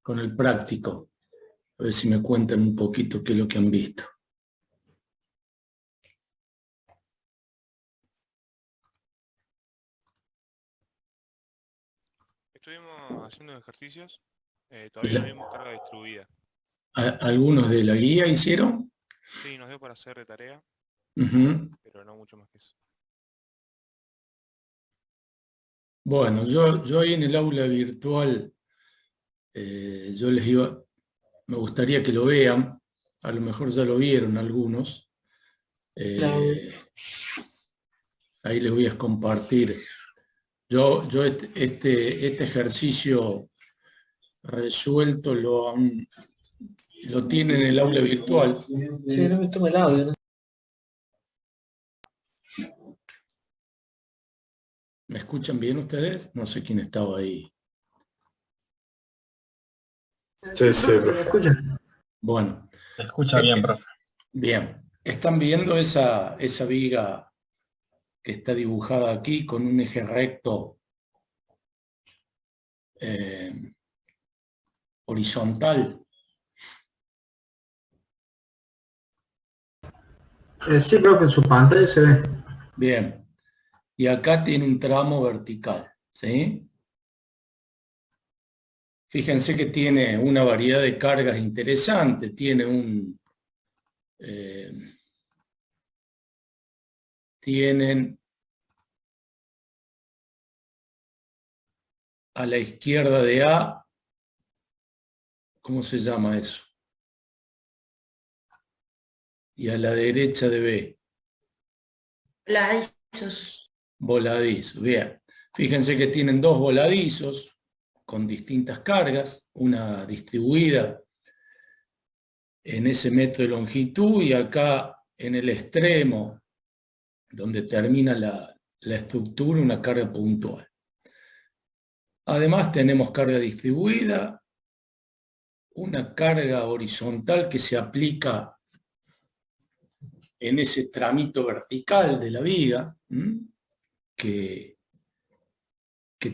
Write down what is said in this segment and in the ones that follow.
con el práctico. A ver si me cuentan un poquito qué es lo que han visto. Estuvimos haciendo ejercicios, todavía no vimos carga distribuida. ¿Algunos de la guía hicieron? Sí, nos dio para hacer de tarea, pero no mucho más que eso. Bueno, yo ahí en el aula virtual, yo les iba, me gustaría que lo vean, a lo mejor ya lo vieron algunos. Ahí les voy a compartir. Yo este ejercicio resuelto lo tienen en el aula virtual. Sí, no me toma el audio, ¿no? ¿Me escuchan bien ustedes? No sé quién estaba ahí. Sí, ¿Me escuchan? Bueno. Se escucha bien, profe. Bien. ¿Están viendo esa viga que está dibujada aquí con un eje recto horizontal? Sí, profe, en su pantalla se ve. Bien. Y acá tiene un tramo vertical, ¿sí? Fíjense que tiene una variedad de cargas interesante, tienen a la izquierda de A, ¿cómo se llama eso? Y a la derecha de B. Voladizos. Voladizos, bien. Fíjense que tienen dos voladizos con distintas cargas, una distribuida en ese metro de longitud y acá en el extremo donde termina la estructura, una carga puntual. Además tenemos carga distribuida, una carga horizontal que se aplica en ese tramito vertical de la viga, que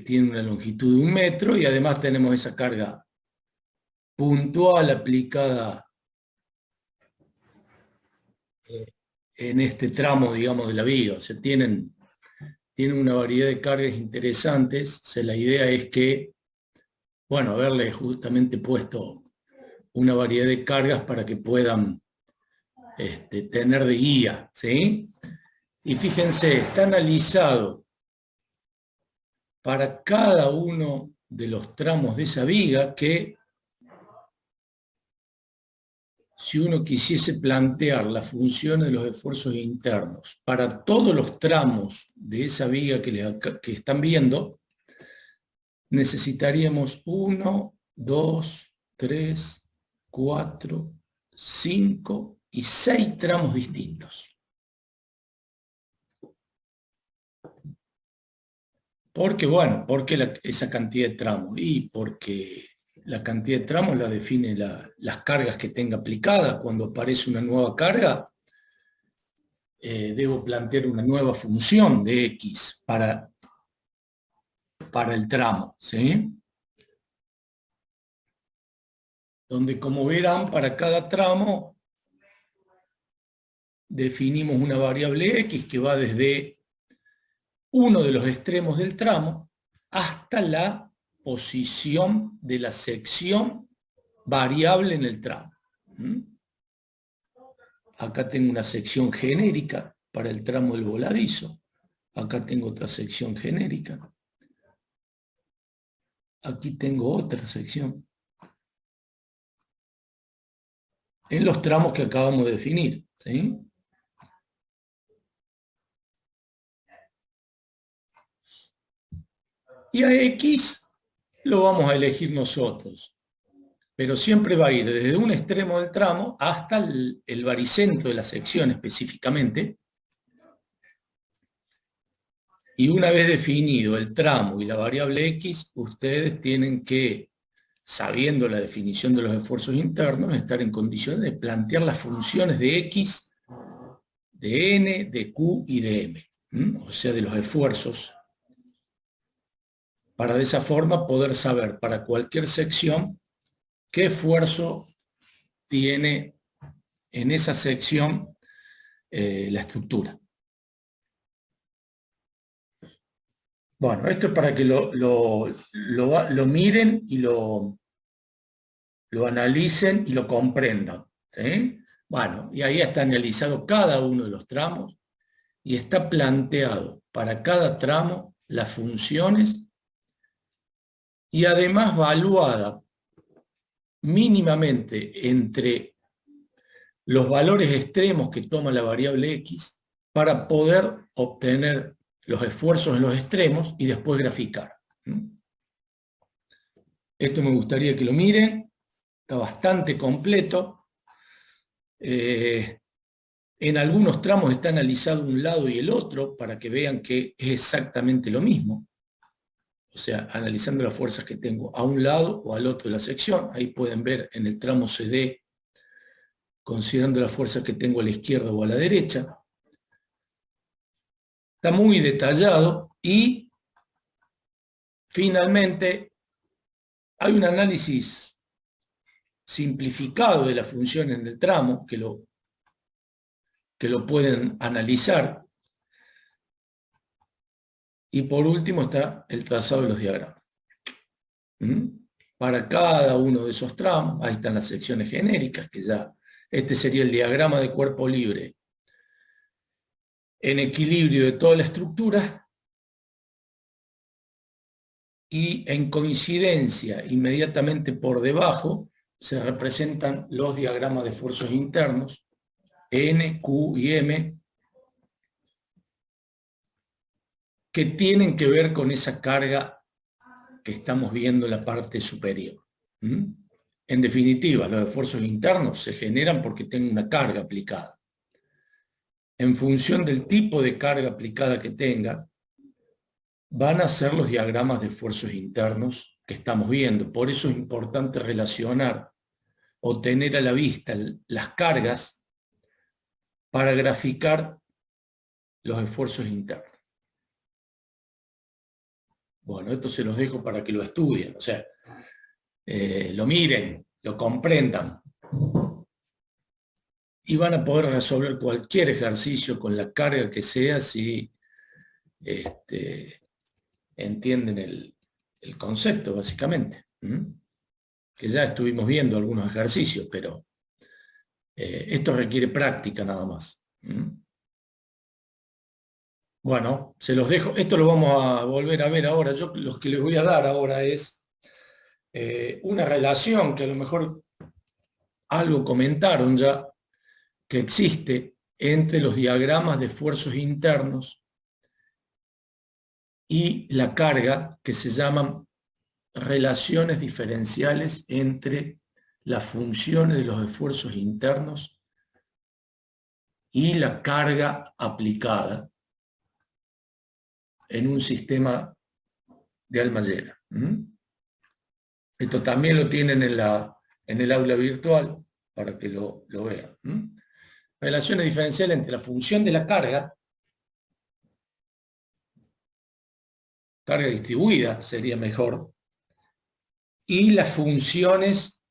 tiene una longitud de 1 metro, y además tenemos esa carga puntual aplicada en este tramo, digamos, de la viga. O sea, tienen una variedad de cargas interesantes. O sea, la idea es que, bueno, haberle justamente puesto una variedad de cargas para que puedan tener de guía, ¿sí? Y fíjense, está analizado para cada uno de los tramos de esa viga que si uno quisiese plantear las funciones de los esfuerzos internos para todos los tramos de esa viga que están viendo, necesitaríamos 1, 2, 3, 4, 5 y 6 tramos distintos. ¿Por qué? Bueno, porque esa cantidad de tramos, y porque la cantidad de tramos la define las cargas que tenga aplicadas. Cuando aparece una nueva carga, debo plantear una nueva función de X para el tramo, ¿sí? Donde, como verán, para cada tramo definimos una variable X que va desde uno de los extremos del tramo hasta la posición de la sección variable en el tramo. Acá tengo una sección genérica para el tramo del voladizo. Acá tengo otra sección genérica. Aquí tengo otra sección. En los tramos que acabamos de definir, ¿sí? Y a X lo vamos a elegir nosotros. Pero siempre va a ir desde un extremo del tramo hasta el baricentro de la sección específicamente. Y una vez definido el tramo y la variable X, ustedes tienen que, sabiendo la definición de los esfuerzos internos, estar en condiciones de plantear las funciones de X, de N, de Q y de M. O sea, de los esfuerzos. Para de esa forma poder saber para cualquier sección qué esfuerzo tiene en esa sección la estructura. Bueno, esto es para que lo miren y lo analicen y lo comprendan, ¿sí? Bueno, y ahí está analizado cada uno de los tramos y está planteado para cada tramo las funciones y además valuada mínimamente entre los valores extremos que toma la variable X para poder obtener los esfuerzos en los extremos y después graficar. Esto me gustaría que lo miren, está bastante completo. En algunos tramos está analizado un lado y el otro para que vean que es exactamente lo mismo. O sea, analizando las fuerzas que tengo a un lado o al otro de la sección. Ahí pueden ver en el tramo CD, considerando la fuerza que tengo a la izquierda o a la derecha. Está muy detallado y finalmente hay un análisis simplificado de la función en el tramo que lo pueden analizar. Y por último está el trazado de los diagramas. Para cada uno de esos tramos, ahí están las secciones genéricas, que ya, este sería el diagrama de cuerpo libre en equilibrio de toda la estructura, y en coincidencia inmediatamente por debajo se representan los diagramas de esfuerzos internos, N, Q y M, que tienen que ver con esa carga que estamos viendo en la parte superior. En definitiva, los esfuerzos internos se generan porque tengo una carga aplicada. En función del tipo de carga aplicada que tenga, van a ser los diagramas de esfuerzos internos que estamos viendo. Por eso es importante relacionar o tener a la vista las cargas para graficar los esfuerzos internos. Bueno, esto se los dejo para que lo estudien, o sea, lo miren, lo comprendan y van a poder resolver cualquier ejercicio con la carga que sea si entienden el concepto, básicamente. Que ya estuvimos viendo algunos ejercicios, pero esto requiere práctica nada más. Bueno, se los dejo. Esto lo vamos a volver a ver ahora. Yo lo que les voy a dar ahora es una relación que a lo mejor algo comentaron ya, que existe entre los diagramas de esfuerzos internos y la carga, que se llaman relaciones diferenciales entre las funciones de los esfuerzos internos y la carga aplicada en un sistema de alma llena. Esto también lo tienen en el aula virtual para que lo vean. Relaciones diferenciales entre la función de la carga distribuida sería mejor, y las funciones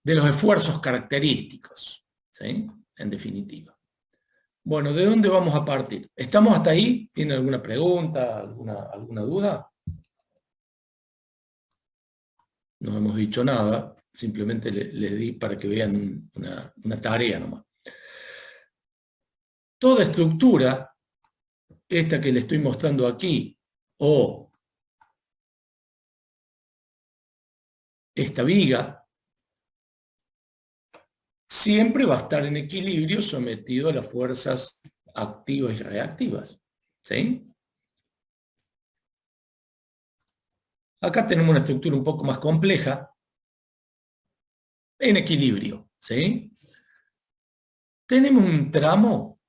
de los esfuerzos característicos, ¿sí? En definitiva. Bueno, ¿de dónde vamos a partir? ¿Estamos hasta ahí? ¿Tienen alguna pregunta, alguna duda? No hemos dicho nada, simplemente les di para que vean una tarea nomás. Toda estructura, esta que les estoy mostrando aquí, o esta viga, siempre va a estar en equilibrio sometido a las fuerzas activas y reactivas. ¿Sí? Acá tenemos una estructura un poco más compleja, en equilibrio. ¿Sí? Tenemos un tramo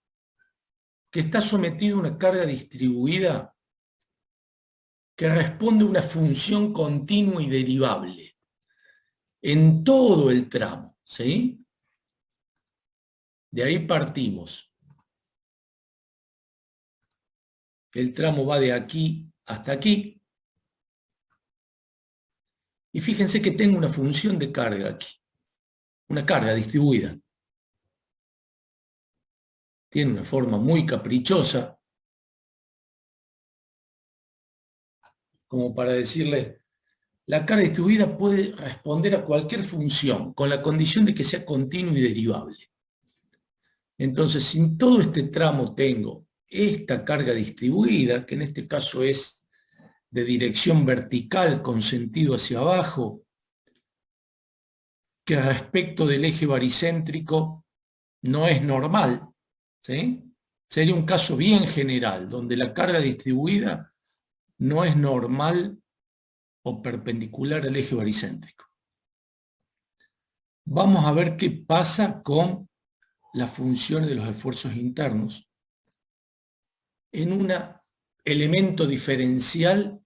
que está sometido a una carga distribuida que responde a una función continua y derivable en todo el tramo. ¿Sí? De ahí partimos. El tramo va de aquí hasta aquí. Y fíjense que tengo una función de carga aquí, una carga distribuida. Tiene una forma muy caprichosa, como para decirle, la carga distribuida puede responder a cualquier función, con la condición de que sea continua y derivable. Entonces, si en todo este tramo tengo esta carga distribuida, que en este caso es de dirección vertical con sentido hacia abajo, que respecto del eje baricéntrico no es normal, ¿sí? Sería un caso bien general, donde la carga distribuida no es normal o perpendicular al eje baricéntrico. Vamos a ver qué pasa con las funciones de los esfuerzos internos en un elemento diferencial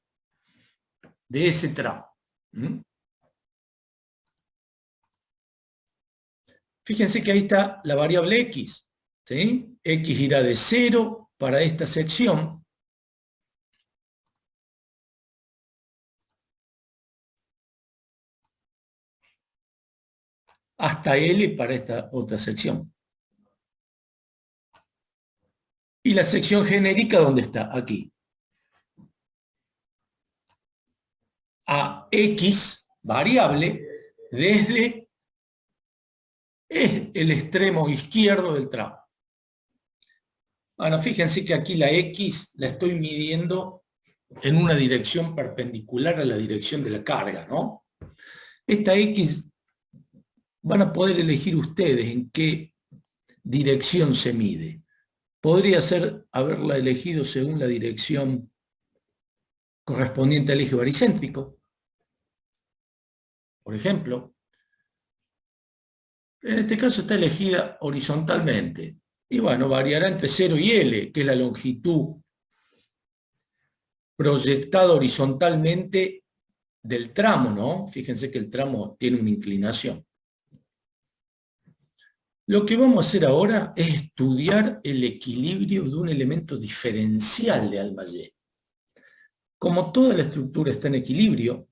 de ese tramo. Fíjense que ahí está la variable x, ¿sí? X irá de 0 para esta sección hasta L para esta otra sección. ¿Y la sección genérica dónde está? Aquí. A X, variable, desde el extremo izquierdo del tramo. Bueno, fíjense que aquí la X la estoy midiendo en una dirección perpendicular a la dirección de la carga, ¿no? Esta X van a poder elegir ustedes en qué dirección se mide. Podría ser haberla elegido según la dirección correspondiente al eje baricéntrico. Por ejemplo, en este caso está elegida horizontalmente. Y bueno, variará entre 0 y L, que es la longitud proyectada horizontalmente del tramo, ¿no? Fíjense que el tramo tiene una inclinación. Lo que vamos a hacer ahora es estudiar el equilibrio de un elemento diferencial de alma Y. Como toda la estructura está en equilibrio,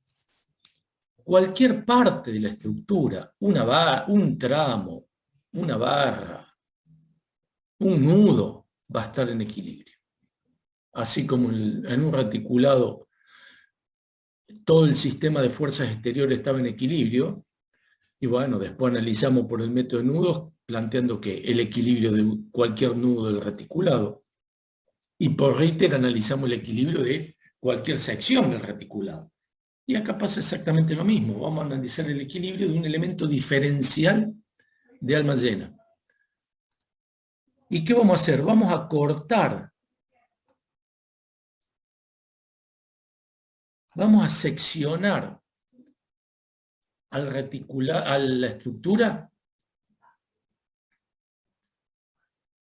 cualquier parte de la estructura, un tramo, una barra, un nudo, va a estar en equilibrio. Así como en un reticulado todo el sistema de fuerzas exteriores estaba en equilibrio, y bueno, después analizamos por el método de nudos, planteando que el equilibrio de cualquier nudo del reticulado, y por Ritter analizamos el equilibrio de cualquier sección del reticulado. Y acá pasa exactamente lo mismo, vamos a analizar el equilibrio de un elemento diferencial de alma llena. ¿Y qué vamos a hacer? Vamos a cortar, vamos a seccionar a la estructura,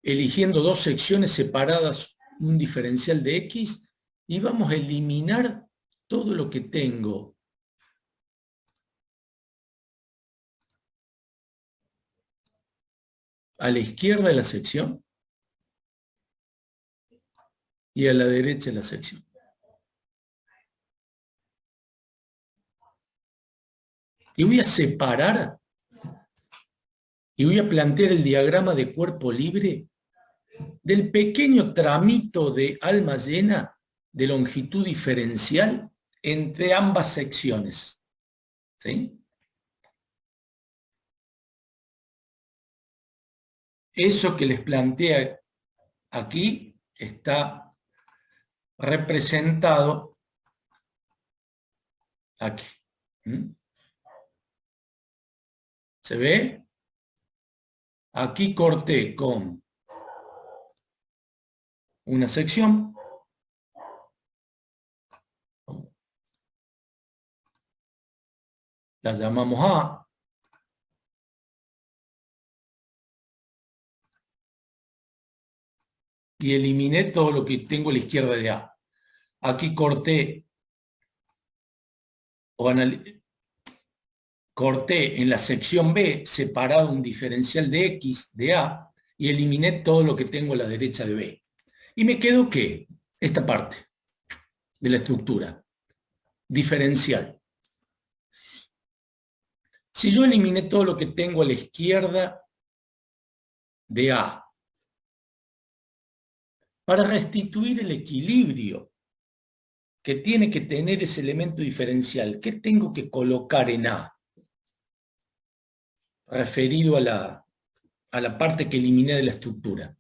eligiendo dos secciones separadas, un diferencial de X, y vamos a eliminar todo lo que tengo a la izquierda de la sección y a la derecha de la sección. Y voy a separar y voy a plantear el diagrama de cuerpo libre del pequeño tramito de alma llena de longitud diferencial entre ambas secciones. ¿Sí? Eso que les planteé aquí está representado aquí. ¿Se ve? Aquí corté con una sección. La llamamos A. Y eliminé todo lo que tengo a la izquierda de A. Aquí corté corté en la sección B separado un diferencial de X de A y eliminé todo lo que tengo a la derecha de B. Y me quedó ¿qué? Esta parte de la estructura diferencial. Si yo eliminé todo lo que tengo a la izquierda de A, para restituir el equilibrio que tiene que tener ese elemento diferencial, ¿qué tengo que colocar en A? Referido a la parte que eliminé de la estructura.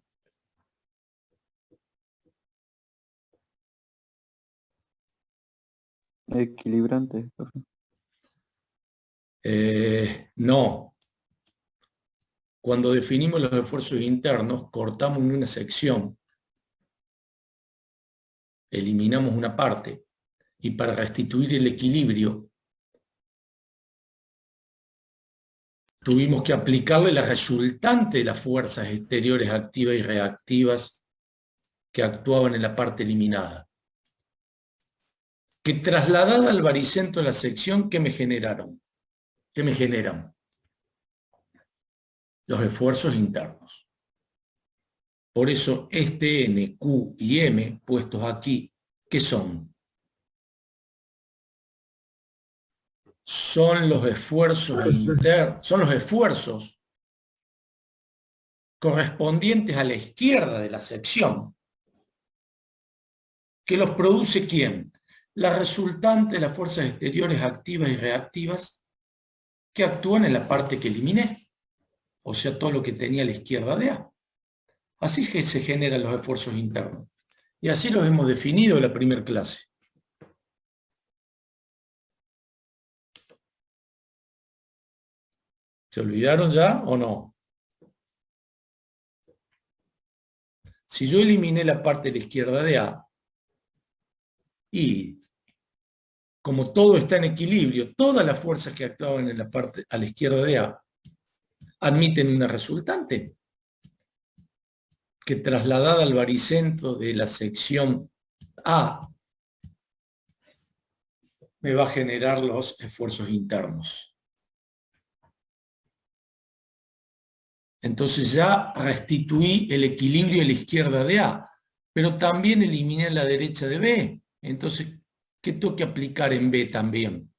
Equilibrante. No. Cuando definimos los esfuerzos internos, cortamos en una sección, eliminamos una parte, y para restituir el equilibrio, tuvimos que aplicarle la resultante de las fuerzas exteriores activas y reactivas que actuaban en la parte eliminada. Que trasladada al baricentro de la sección, ¿qué me generaron? ¿Qué me generan? Los esfuerzos internos. Por eso este N, Q y M puestos aquí, ¿qué son? Son los esfuerzos internos, son los esfuerzos correspondientes a la izquierda de la sección, que los produce ¿quién? La resultante de las fuerzas exteriores activas y reactivas que actúan en la parte que eliminé, o sea, todo lo que tenía a la izquierda de A. Así es que se generan los esfuerzos internos. Y así los hemos definido en la primera clase. ¿Se olvidaron ya o no? Si yo eliminé la parte de la izquierda de A, y como todo está en equilibrio, todas las fuerzas que actuaban en la parte a la izquierda de A admiten una resultante que trasladada al baricentro de la sección A me va a generar los esfuerzos internos. Entonces ya restituí el equilibrio a la izquierda de A, pero también eliminé a la derecha de B. Entonces, ¿qué tengo que aplicar en B también?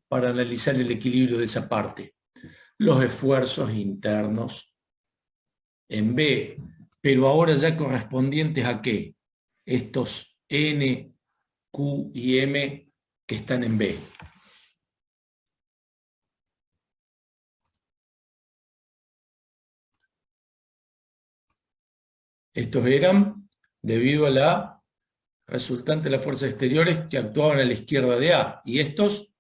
Para analizar el equilibrio de esa parte. Los esfuerzos internos en B, pero ahora ya correspondientes a ¿qué? Estos N, Q y M que están en B. Estos eran debido a la resultante de las fuerzas exteriores que actuaban a la izquierda de A. Y estos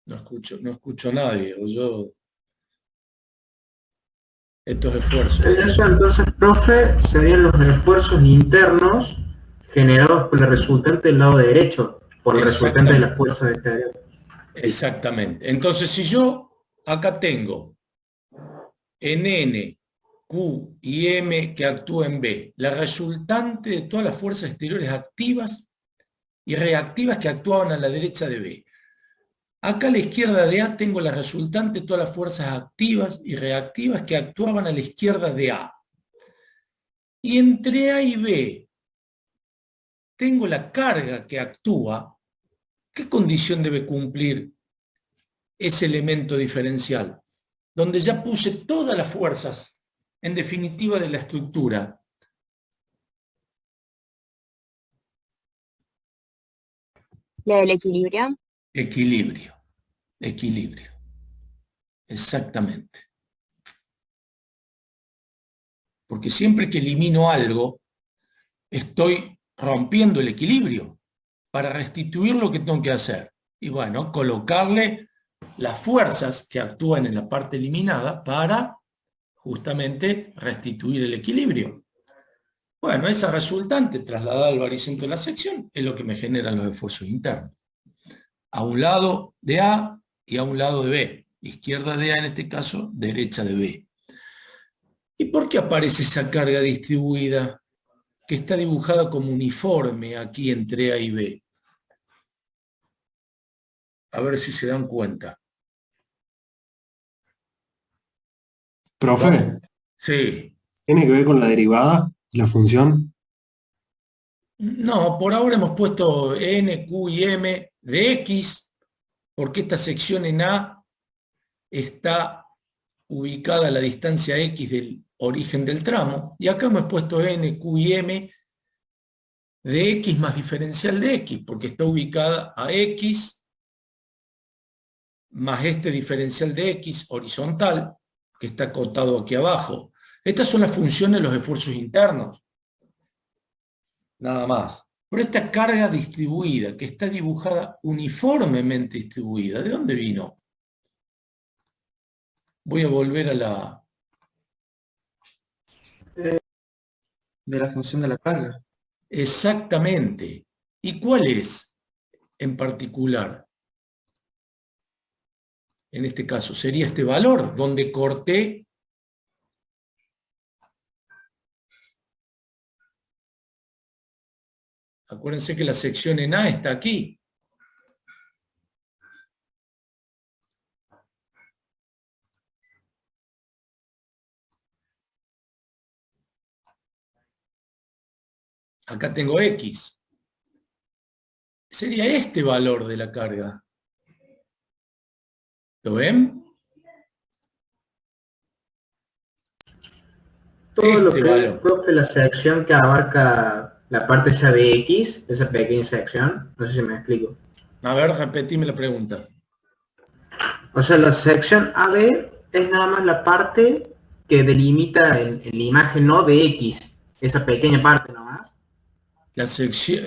no escucho a nadie, o yo... Estos esfuerzos. Eso entonces, profe, serían los esfuerzos internos generados por el resultante del lado derecho, por el resultante de las fuerzas exteriores. Exactamente. Entonces, si yo acá tengo en N, Q y M que actúa en B, la resultante de todas las fuerzas exteriores activas y reactivas que actuaban a la derecha de B. Acá a la izquierda de A tengo la resultante de todas las fuerzas activas y reactivas que actuaban a la izquierda de A. Y entre A y B tengo la carga que actúa. ¿Qué condición debe cumplir ese elemento diferencial? Donde ya puse todas las fuerzas, en definitiva, de la estructura. ¿La del equilibrio? Equilibrio. Equilibrio. Exactamente. Porque siempre que elimino algo, estoy rompiendo el equilibrio para restituir lo que tengo que hacer. Y bueno, colocarle las fuerzas que actúan en la parte eliminada para justamente restituir el equilibrio. Bueno, esa resultante trasladada al baricentro de la sección es lo que me generan los esfuerzos internos. A un lado de A y a un lado de B. Izquierda de A en este caso, derecha de B. ¿Y por qué aparece esa carga distribuida? que está dibujada como uniforme aquí entre A y B. A ver si se dan cuenta. Profe, Sí. ¿tiene que ver con la derivada de la función? No, por ahora hemos puesto N, Q y M de X, porque esta sección en A está ubicada a la distancia X del origen del tramo, y acá hemos puesto N, Q y M de X más diferencial de X, porque está ubicada a X más este diferencial de X horizontal, que está acotado aquí abajo. Estas son las funciones de los esfuerzos internos. Nada más. Por esta carga distribuida, que está dibujada uniformemente distribuida, ¿de dónde vino? Voy a volver a la... De la función de la carga. Exactamente. ¿Y cuál es en particular? En este caso, sería este valor, donde corté acuérdense que la sección en A está aquí. Acá tengo X. Sería este valor de la carga. ¿Lo ven? Todo lo que valor. es, profe, la sección que abarca la parte esa de X, esa pequeña sección, no sé si me explico. A ver, repetime la pregunta. O sea, la sección AB es nada más la parte que delimita en la imagen no de X, esa pequeña parte nomás. La sección...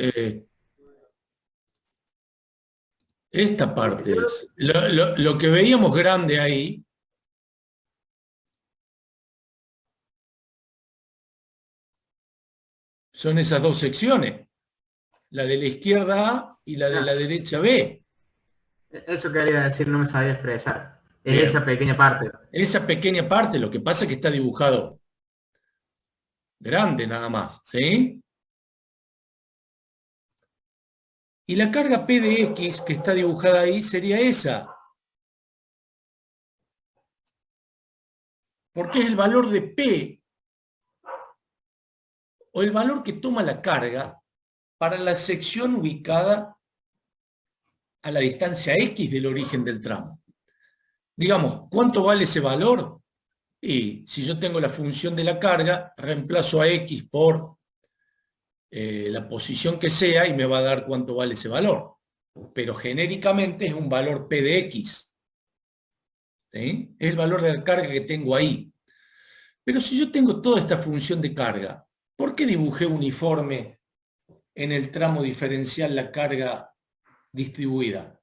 esta parte es. Lo que veíamos grande ahí son esas dos secciones. La de la izquierda A y la de la derecha B. Eso quería decir, no me sabía expresar. Es Bien. esa pequeña parte. Esa pequeña parte, lo que pasa es que está dibujado grande nada más, ¿sí? Y la carga P de X que está dibujada ahí sería esa. Porque es el valor de P, o el valor que toma la carga para la sección ubicada a la distancia X del origen del tramo. Digamos, ¿cuánto vale ese valor? Y si yo tengo la función de la carga, reemplazo a X por la posición que sea y me va a dar cuánto vale ese valor. Pero genéricamente es un valor P de X. ¿Sí? Es el valor de la carga que tengo ahí. Pero si yo tengo toda esta función de carga, ¿por qué dibujé uniforme en el tramo diferencial la carga distribuida?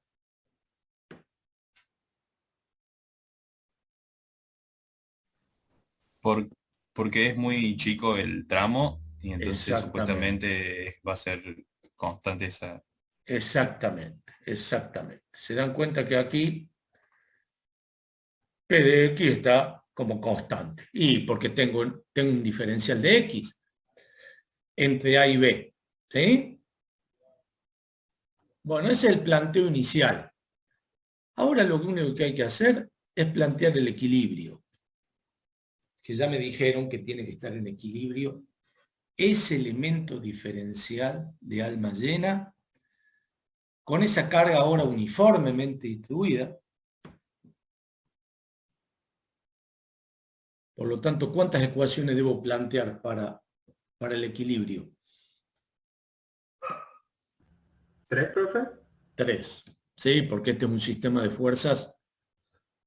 Porque es muy chico el tramo y entonces Exactamente. supuestamente va a ser constante esa... Exactamente, exactamente. Se dan cuenta que aquí P de X está como constante. Y porque tengo un diferencial de X entre A y B. ¿Sí? Bueno, ese es el planteo inicial. Ahora lo único que hay que hacer es plantear el equilibrio. Que ya me dijeron que tiene que estar en equilibrio ese elemento diferencial de alma llena con esa carga ahora uniformemente distribuida. Por lo tanto, ¿cuántas ecuaciones debo plantear para el equilibrio? 3, profe. 3. Sí, porque este es un sistema de fuerzas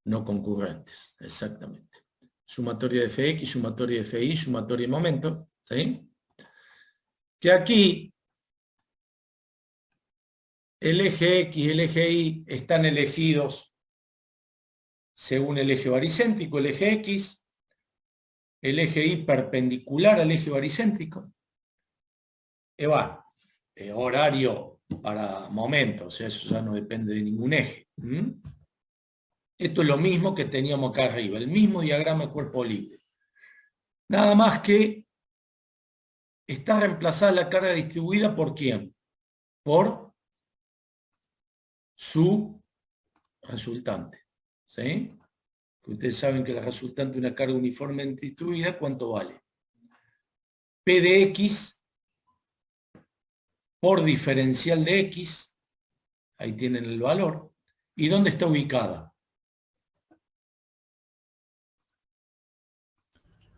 no concurrentes. Exactamente. Sumatoria de Fx, sumatoria de Fi, sumatoria de momento. ¿Sí? Que aquí el eje X y el eje Y están elegidos según el eje baricéntrico, el eje X, el eje Y perpendicular al eje baricéntrico. Horario para momentos, o sea, eso ya no depende de ningún eje. Esto es lo mismo que teníamos acá arriba, el mismo diagrama de cuerpo libre. Nada más que está reemplazada la carga distribuida ¿por quién? Por su resultante. ¿Sí? Ustedes saben que la resultante de una carga uniformemente distribuida, ¿cuánto vale? P de X por diferencial de X, ahí tienen el valor. ¿Y dónde está ubicada?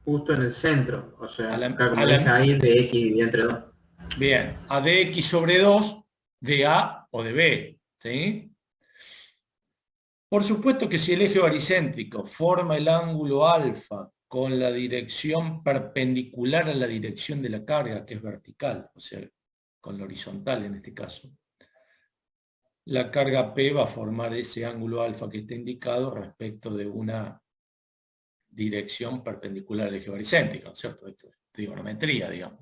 Justo en el centro, o sea, A la- acá como a la- dice ahí, de X y entre 2. Bien, a de X sobre 2, de A o de B. ¿Sí? Por supuesto que si el eje baricéntrico forma el ángulo alfa con la dirección perpendicular a la dirección de la carga, que es vertical, o sea, con la horizontal en este caso, la carga P va a formar ese ángulo alfa que está indicado respecto de una dirección perpendicular al eje baricéntrico, ¿no es cierto? Esto es trigonometría, digamos.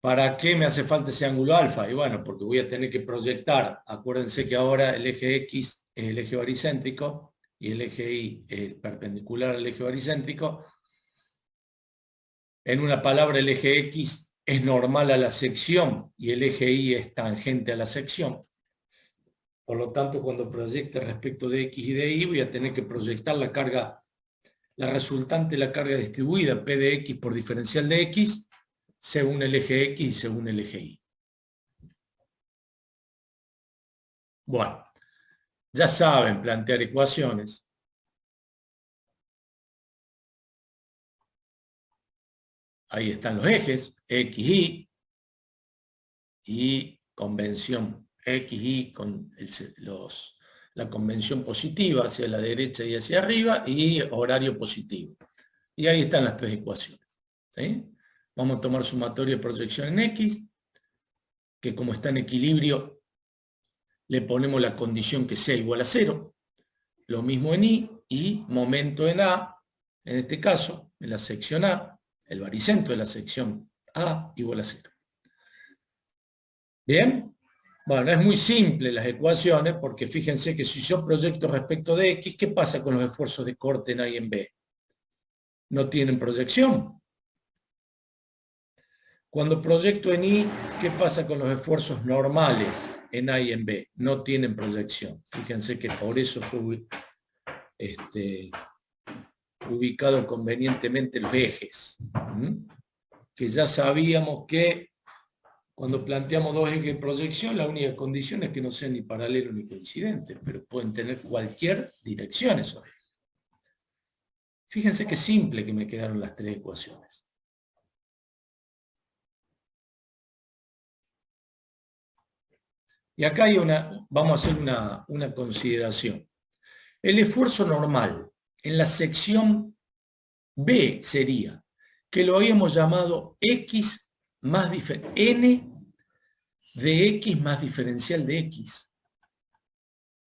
¿Para qué me hace falta ese ángulo alfa? Y bueno, porque voy a tener que proyectar, acuérdense que ahora el eje X es el eje baricéntrico y el eje Y es perpendicular al eje baricéntrico. En una palabra, el eje X es normal a la sección y el eje Y es tangente a la sección. Por lo tanto, cuando proyecte respecto de X y de Y, voy a tener que proyectar la carga, la resultante de la carga distribuida, P de X por diferencial de X, según el eje X y según el eje Y. Bueno, ya saben plantear ecuaciones. Ahí están los ejes, X, y convención X, Y con la convención positiva hacia la derecha y hacia arriba, y horario positivo. Y ahí están las tres ecuaciones. ¿Sí? Vamos a tomar sumatorio de proyección en X, que como está en equilibrio, le ponemos la condición que sea igual a 0. Lo mismo en y momento en A, en este caso, en la sección A, el baricentro de la sección A igual a 0. ¿Bien? Bueno, es muy simple las ecuaciones, porque fíjense que si yo proyecto respecto de X, ¿qué pasa con los esfuerzos de corte en A y en B? No tienen proyección. Cuando proyecto en Y, ¿qué pasa con los esfuerzos normales en A y en B? No tienen proyección. Fíjense que por eso fue ubicado convenientemente los ejes. Que ya sabíamos que cuando planteamos dos ejes de proyección, la única condición es que no sean ni paralelos ni coincidentes, pero pueden tener cualquier dirección esos ejes. Fíjense qué simple que me quedaron las tres ecuaciones. Y acá hay vamos a hacer una consideración. El esfuerzo normal en la sección B sería que lo habíamos llamado X más N de X más diferencial de X.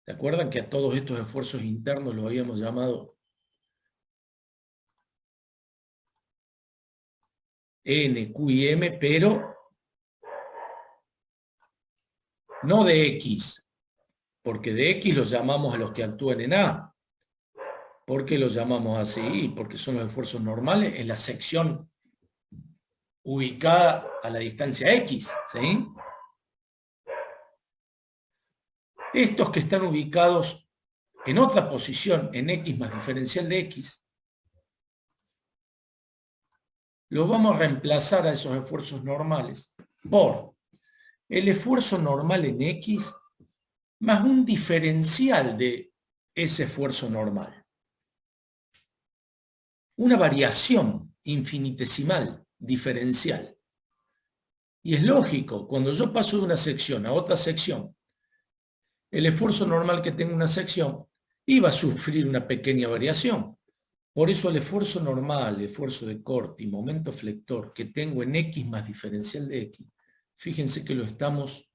¿Se acuerdan que a todos estos esfuerzos internos lo habíamos llamado N, Q y M, pero no de X, porque de X los llamamos a los que actúan en A. ¿Por qué los llamamos así? Porque son los esfuerzos normales en la sección ubicada a la distancia X, ¿sí? Estos que están ubicados en otra posición, en X más diferencial de X, los vamos a reemplazar a esos esfuerzos normales por el esfuerzo normal en X más un diferencial de ese esfuerzo normal. Una variación infinitesimal, diferencial. Y es lógico, cuando yo paso de una sección a otra sección, el esfuerzo normal que tengo en una sección iba a sufrir una pequeña variación. Por eso el esfuerzo normal, el esfuerzo de corte y momento flector que tengo en X más diferencial de X, fíjense que lo estamos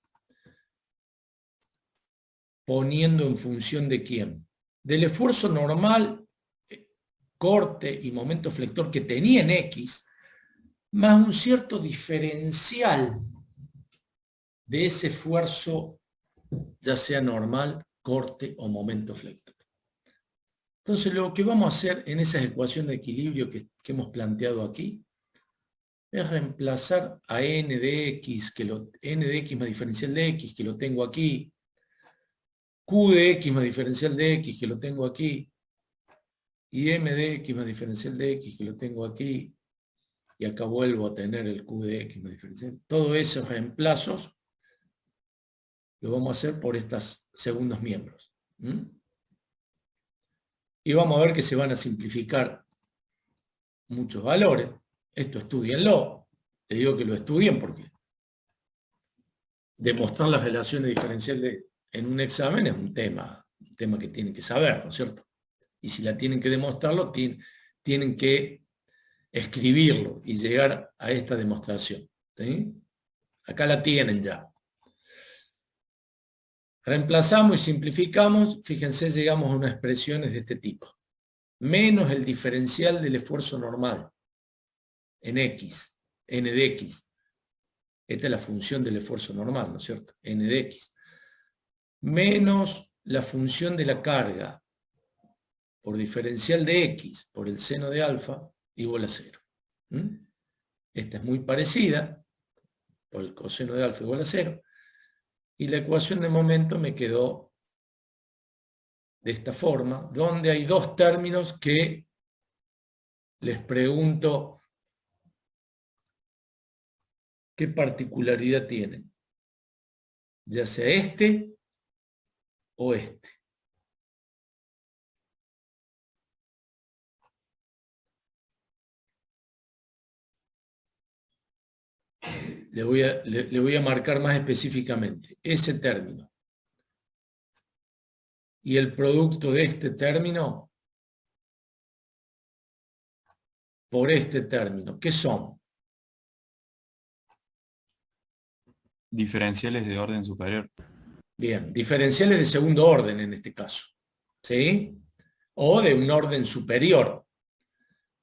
poniendo en función de quién. Del esfuerzo normal, corte y momento flector que tenía en X, más un cierto diferencial de ese esfuerzo, ya sea normal, corte o momento flector. Entonces lo que vamos a hacer en esas ecuaciones de equilibrio que hemos planteado aquí, es reemplazar a n de x, n de x más diferencial de x, que lo tengo aquí, q de x más diferencial de x, que lo tengo aquí, y m de x más diferencial de x, que lo tengo aquí, y acá vuelvo a tener el q de x más diferencial. Todos esos reemplazos lo vamos a hacer por estos segundos miembros. Y vamos a ver que se van a simplificar muchos valores. Esto estudienlo. Les digo que lo estudien porque demostrar las relaciones diferenciales en un examen es un tema que tienen que saber, ¿no es cierto? Y si la tienen que demostrarlo, tienen que escribirlo y llegar a esta demostración. ¿Sí? Acá la tienen ya. Reemplazamos y simplificamos, fíjense, llegamos a unas expresiones de este tipo. Menos el diferencial del esfuerzo normal en x, n de x. Esta es la función del esfuerzo normal, ¿no es cierto? N de x. Menos la función de la carga por diferencial de x por el seno de alfa igual a 0. Esta es muy parecida, por el coseno de alfa igual a 0. Y la ecuación de momento me quedó de esta forma, donde hay dos términos que les pregunto qué particularidad tienen, ya sea este o este. Le voy a marcar más específicamente ese término y el producto de este término por este término. ¿Qué son? Diferenciales de orden superior. Bien, diferenciales de segundo orden en este caso, ¿sí? O de un orden superior.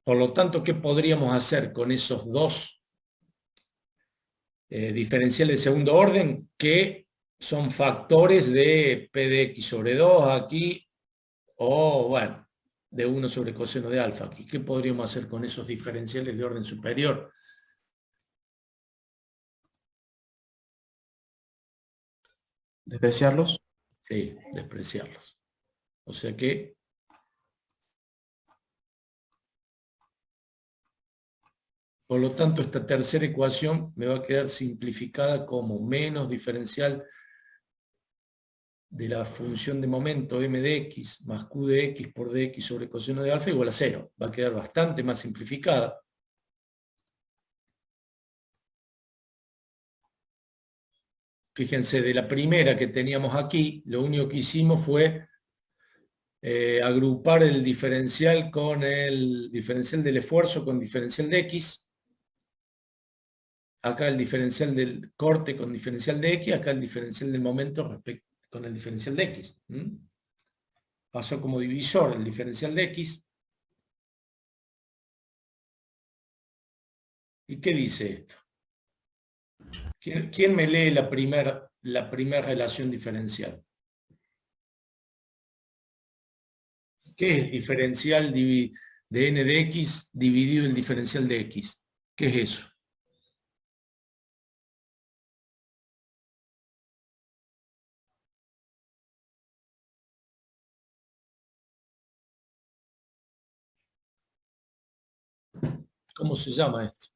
Por lo tanto, ¿qué podríamos hacer con esos dos diferenciales de segundo orden que son factores de p de x sobre 2 aquí, o bueno, de 1 sobre coseno de alfa aquí? ¿Qué podríamos hacer con esos diferenciales de orden superior? ¿Despreciarlos? Sí, despreciarlos. O sea que por lo tanto, esta tercera ecuación me va a quedar simplificada como menos diferencial de la función de momento m de x más q de x por dx sobre coseno de alfa igual a 0. Va a quedar bastante más simplificada. Fíjense, de la primera que teníamos aquí, lo único que hicimos fue agrupar el diferencial con el diferencial del esfuerzo con diferencial de x. Acá el diferencial del corte con diferencial de x, acá el diferencial del momento con el diferencial de x. Pasó como divisor el diferencial de x. ¿Y qué dice esto? ¿Quién me lee la primera relación diferencial? ¿Qué es diferencial de n de x dividido el diferencial de x? ¿Qué es eso? ¿Cómo se llama esto?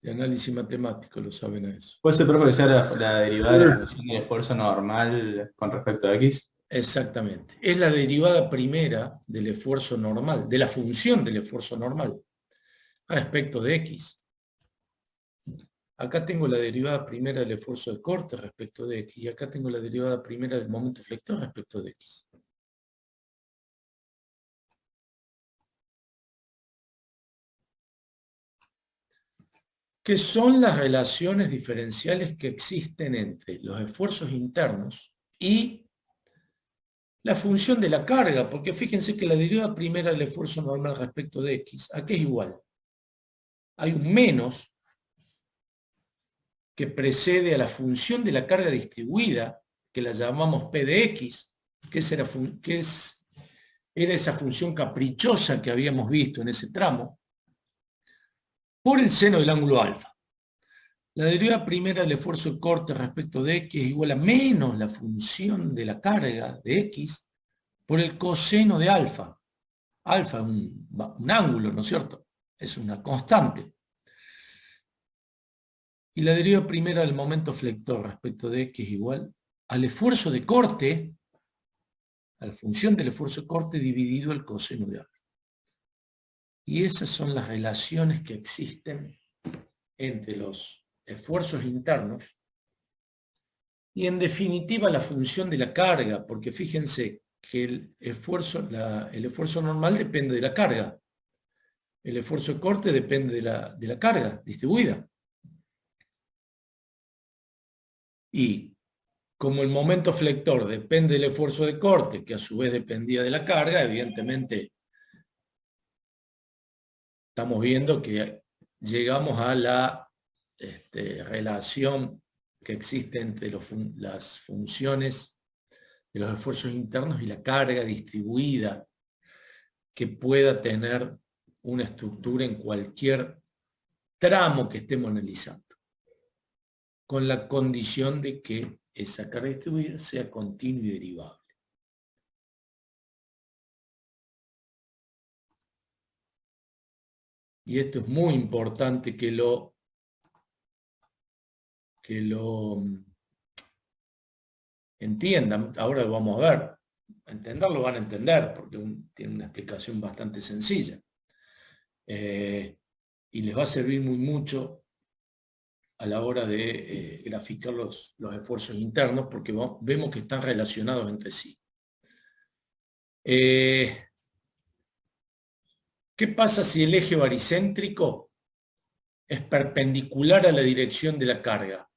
De análisis matemático, lo saben a eso. ¿Puede ser, profe, que sea la derivada de la función del esfuerzo normal con respecto a x? Exactamente. Es la derivada primera del esfuerzo normal, de la función del esfuerzo normal, respecto de x. Acá tengo la derivada primera del esfuerzo de corte respecto de x, y acá tengo la derivada primera del momento flector respecto de x. ¿Qué son las relaciones diferenciales que existen entre los esfuerzos internos y la función de la carga? Porque fíjense que la derivada primera del esfuerzo normal respecto de x, ¿a qué es igual? Hay un menos que precede a la función de la carga distribuida, que la llamamos p de x, era esa función caprichosa que habíamos visto en ese tramo, por el seno del ángulo alfa. La derivada primera del esfuerzo de corte respecto de x es igual a menos la función de la carga de x por el coseno de alfa. Alfa es un ángulo, ¿no es cierto? Es una constante. Y la derivada primera del momento flector respecto de x es igual al esfuerzo de corte, a la función del esfuerzo de corte dividido el coseno de alfa. Y esas son las relaciones que existen entre los esfuerzos internos y en definitiva la función de la carga, porque fíjense que el esfuerzo normal depende de la carga. El esfuerzo de corte depende de la carga distribuida. Y como el momento flector depende del esfuerzo de corte, que a su vez dependía de la carga, evidentemente estamos viendo que llegamos a la relación que existe entre las funciones de los esfuerzos internos y la carga distribuida que pueda tener una estructura en cualquier tramo que estemos analizando, con la condición de que esa carga distribuida sea continua y derivable. Y esto es muy importante que lo entiendan. Ahora lo vamos a ver. Entenderlo van a entender, porque tiene una explicación bastante sencilla. Y les va a servir mucho a la hora de graficar los esfuerzos internos, porque vemos que están relacionados entre sí. ¿Qué pasa si el eje baricéntrico es perpendicular a la dirección de la carga?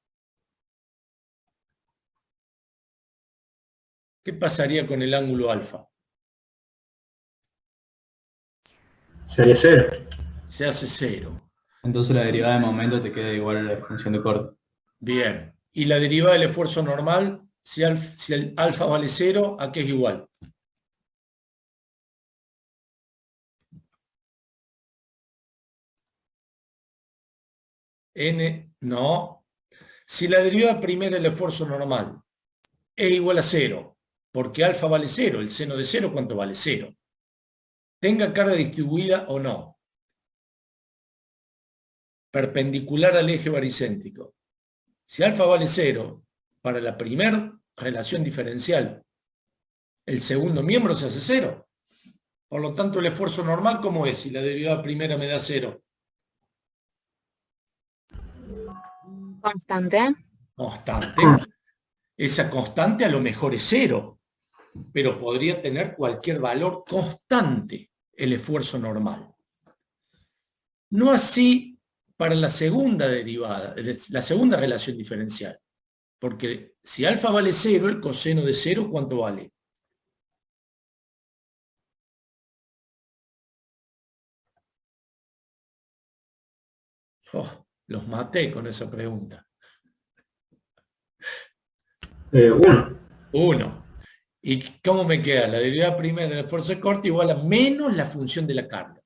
¿Qué pasaría con el ángulo alfa? Sería 0. Se hace 0. Entonces la derivada de momento te queda igual a la función de corte. Bien. ¿Y la derivada del esfuerzo normal? Si el alfa vale 0, ¿a qué es igual? N, no. Si la derivada primera del esfuerzo normal es igual a 0, porque alfa vale 0, el seno de 0, ¿cuánto vale? 0. Tenga carga distribuida o no. Perpendicular al eje baricéntrico. Si alfa vale 0, para la primera relación diferencial, el segundo miembro se hace 0. Por lo tanto, el esfuerzo normal, ¿cómo es? Si la derivada primera me da 0. Constante. Constante. Esa constante a lo mejor es 0, pero podría tener cualquier valor constante el esfuerzo normal. No así para la segunda derivada, la segunda relación diferencial. Porque si alfa vale 0, el coseno de 0, ¿cuánto vale? Oh, los maté con esa pregunta. 1. 1. ¿Y cómo me queda? La derivada primera del esfuerzo de corte igual a menos la función de la carga.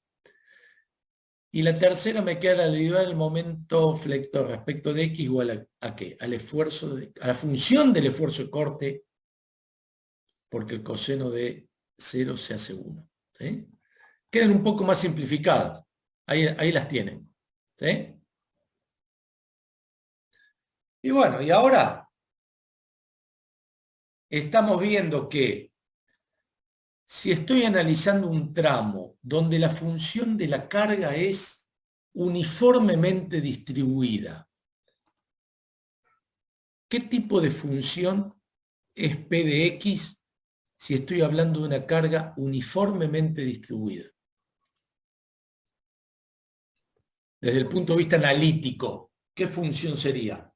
Y la tercera me queda la derivada del momento flector respecto de x igual a ¿qué? Al esfuerzo a la función del esfuerzo de corte, porque el coseno de 0 se hace 1. ¿Sí? Quedan un poco más simplificadas. Ahí las tienen. ¿Sí? Y bueno, y ahora estamos viendo que si estoy analizando un tramo donde la función de la carga es uniformemente distribuida, ¿qué tipo de función es P de X si estoy hablando de una carga uniformemente distribuida? Desde el punto de vista analítico, ¿qué función sería?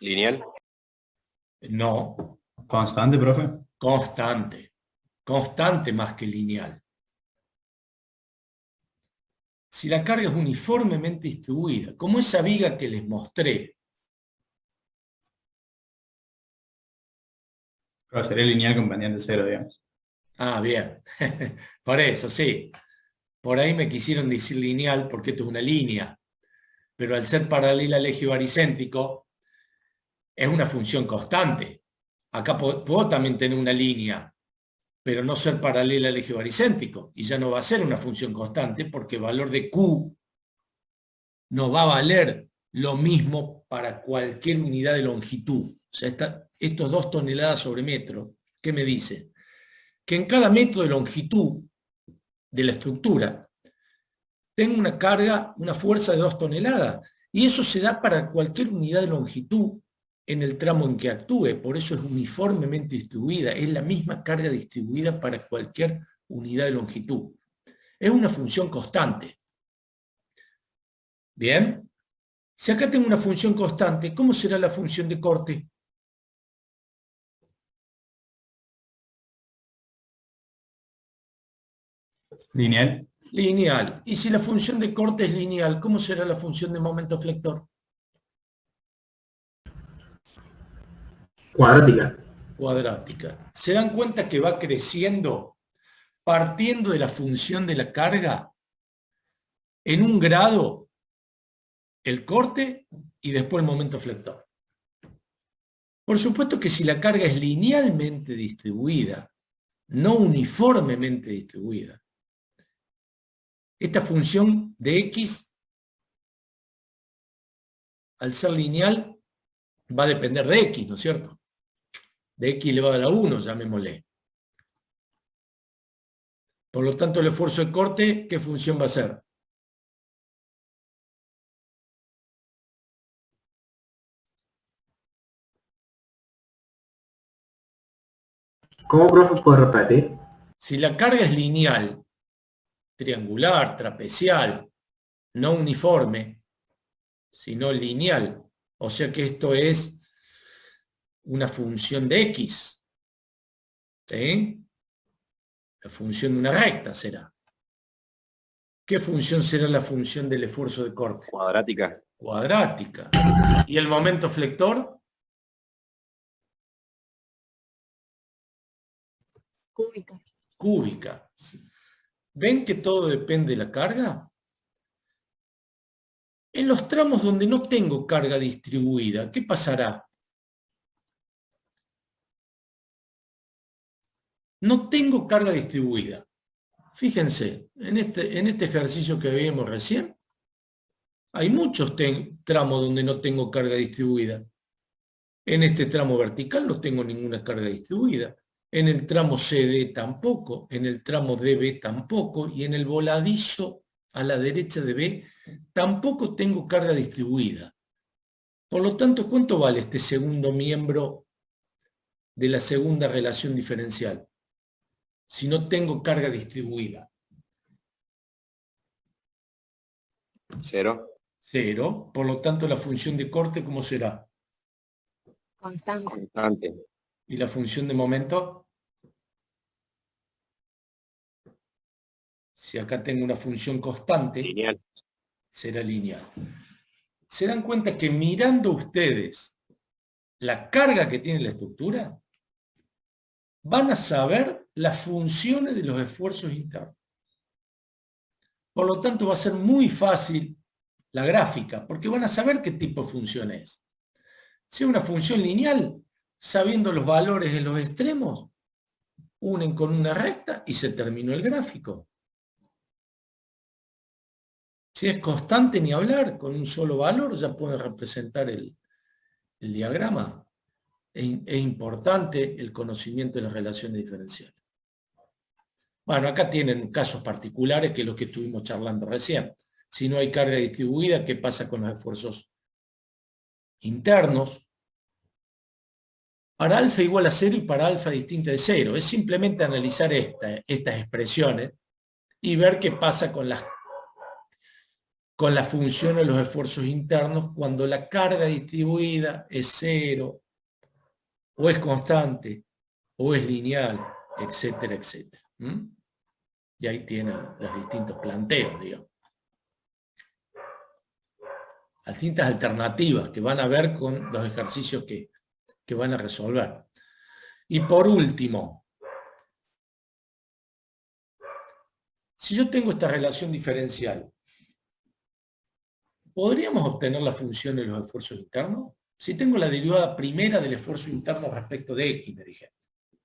¿Lineal? No. ¿Constante, profe? Constante. Constante más que lineal. Si la carga es uniformemente distribuida, como esa viga que les mostré, Pero sería lineal con pendiente cero, digamos. Ah, bien. Por eso, sí. Por ahí me quisieron decir lineal porque esto es una línea. Pero al ser paralela al eje baricéntrico, es una función constante. Acá puedo también tener una línea, pero no ser paralela al eje baricéntrico. Y ya no va a ser una función constante porque el valor de Q no va a valer lo mismo para cualquier unidad de longitud. O sea, estos 2 toneladas sobre metro, ¿qué me dice? Que en cada metro de longitud de la estructura tengo una carga, una fuerza de 2 toneladas. Y eso se da para cualquier unidad de longitud en el tramo en que actúe. Por eso es uniformemente distribuida. Es la misma carga distribuida para cualquier unidad de longitud. Es una función constante. Bien. Si acá tengo una función constante, ¿cómo será la función de corte? Lineal. Lineal. Y si la función de corte es lineal, ¿cómo será la función de momento flector? Cuadrática. Cuadrática. ¿Se dan cuenta que va creciendo partiendo de la función de la carga en un grado el corte y después el momento flector? Por supuesto que si la carga es linealmente distribuida, no uniformemente distribuida, esta función de X, al ser lineal, va a depender de X, ¿no es cierto? De X elevado a la 1, llamémosle. Por lo tanto, el esfuerzo de corte, ¿qué función va a ser? ¿Cómo, profe, puede repetir? Si la carga es lineal, triangular, trapecial, no uniforme, sino lineal, o sea que esto es una función de X, ¿sí? La función de una recta será. ¿Qué función será la función del esfuerzo de corte? Cuadrática. Cuadrática. ¿Y el momento flector? Cúbica. Cúbica. ¿Ven que todo depende de la carga? En los tramos donde no tengo carga distribuida, ¿qué pasará? No tengo carga distribuida. Fíjense, en este ejercicio que vimos recién, hay muchos tramos donde no tengo carga distribuida. En este tramo vertical no tengo ninguna carga distribuida. En el tramo CD tampoco, en el tramo DB tampoco, y en el voladizo a la derecha de B tampoco tengo carga distribuida. Por lo tanto, ¿cuánto vale este segundo miembro de la segunda relación diferencial? Si no tengo carga distribuida. 0. 0. Por lo tanto, la función de corte, ¿cómo será? Constante. Constante. ¿Y la función de momento? Si acá tengo una función constante, Lineal. será lineal. ¿Se dan cuenta que mirando ustedes la carga que tiene la estructura, van a saber las funciones de los esfuerzos internos? Por lo tanto, va a ser muy fácil la gráfica, porque van a saber qué tipo de función es. Si es una función lineal, sabiendo los valores en los extremos, unen con una recta y se terminó el gráfico. Si es constante, ni hablar, con un solo valor ya pueden representar el diagrama. Es importante el conocimiento de las relaciones diferenciales. Bueno, acá tienen casos particulares que es lo que estuvimos charlando recién. Si no hay carga distribuida, ¿qué pasa con los esfuerzos internos? Para alfa igual a 0 y para alfa distinta de 0. Es simplemente analizar estas expresiones y ver qué pasa con las funciones de los esfuerzos internos cuando la carga distribuida es 0, o es constante, o es lineal, etcétera, etcétera. Y ahí tienen los distintos planteos, digamos. Las distintas alternativas que van a ver con los ejercicios que van a resolver. Y por último, si yo tengo esta relación diferencial, ¿podríamos obtener la función de los esfuerzos internos? Si tengo la derivada primera del esfuerzo interno respecto de X, me dije,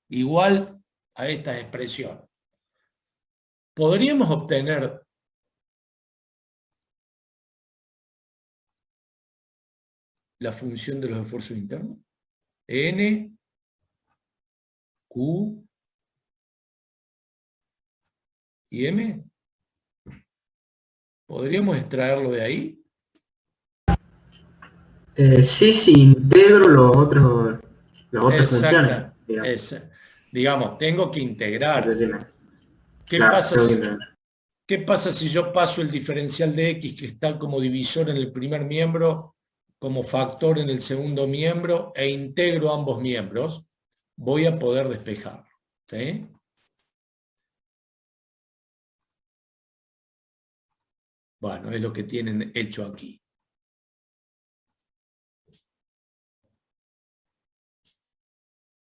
igual a estas expresiones, ¿podríamos obtener la función de los esfuerzos internos? N, Q y M. ¿Podríamos extraerlo de ahí? Sí, integro las otras funciones. Exacta. Digamos. Digamos, tengo que integrar. ¿Qué Claro, pasa tengo que si, integrar. ¿qué pasa si yo paso el diferencial de X, que está como divisor en el primer miembro, como factor en el segundo miembro, e integro ambos miembros? Voy a poder despejar. ¿Sí? Bueno, es lo que tienen hecho aquí.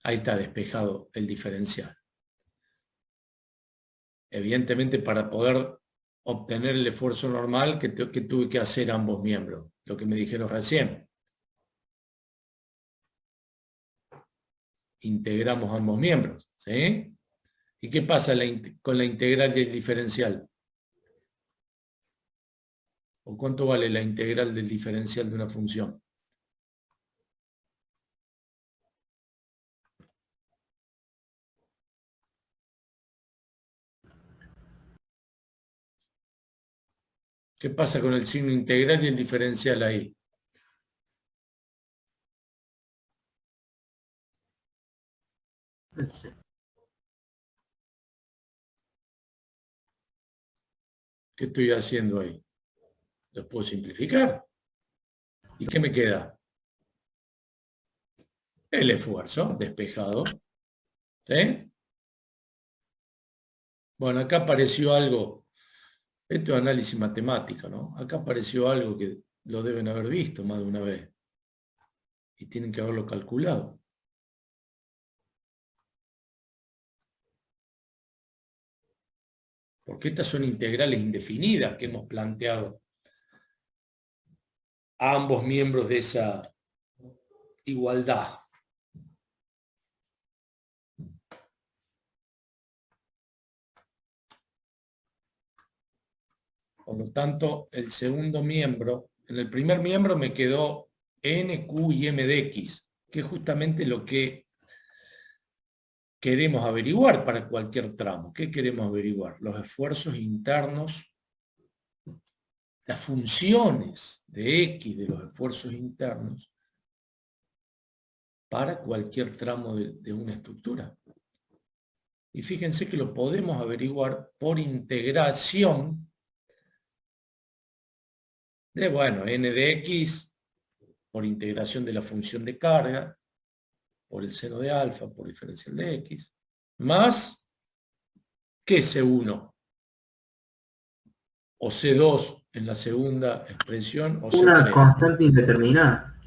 Ahí está despejado el diferencial. Evidentemente, para poder obtener el esfuerzo normal, que tuve que hacer ambos miembros, lo que me dijeron recién. Integramos ambos miembros, ¿sí? ¿Y qué pasa con la integral y el diferencial? ¿O cuánto vale la integral del diferencial de una función? ¿Qué pasa con el signo integral y el diferencial ahí? Sí. ¿Qué estoy haciendo ahí? Lo puedo simplificar. ¿Y qué me queda? El esfuerzo despejado. ¿Sí? Bueno, acá apareció algo. Esto es análisis matemático, ¿no? Acá apareció algo que lo deben haber visto más de una vez. Y tienen que haberlo calculado. Porque estas son integrales indefinidas que hemos planteado a ambos miembros de esa igualdad. Por lo tanto, el segundo miembro, en el primer miembro me quedó N, Q y M de X, que es justamente lo que queremos averiguar para cualquier tramo. ¿Qué queremos averiguar? Los esfuerzos internos, las funciones de X de los esfuerzos internos para cualquier tramo de una estructura. Y fíjense que lo podemos averiguar por integración de, bueno, n de x, por integración de la función de carga, por el seno de alfa, por diferencial de x, más, ¿qué C1? O C2 en la segunda expresión, o Una C3. constante indeterminada.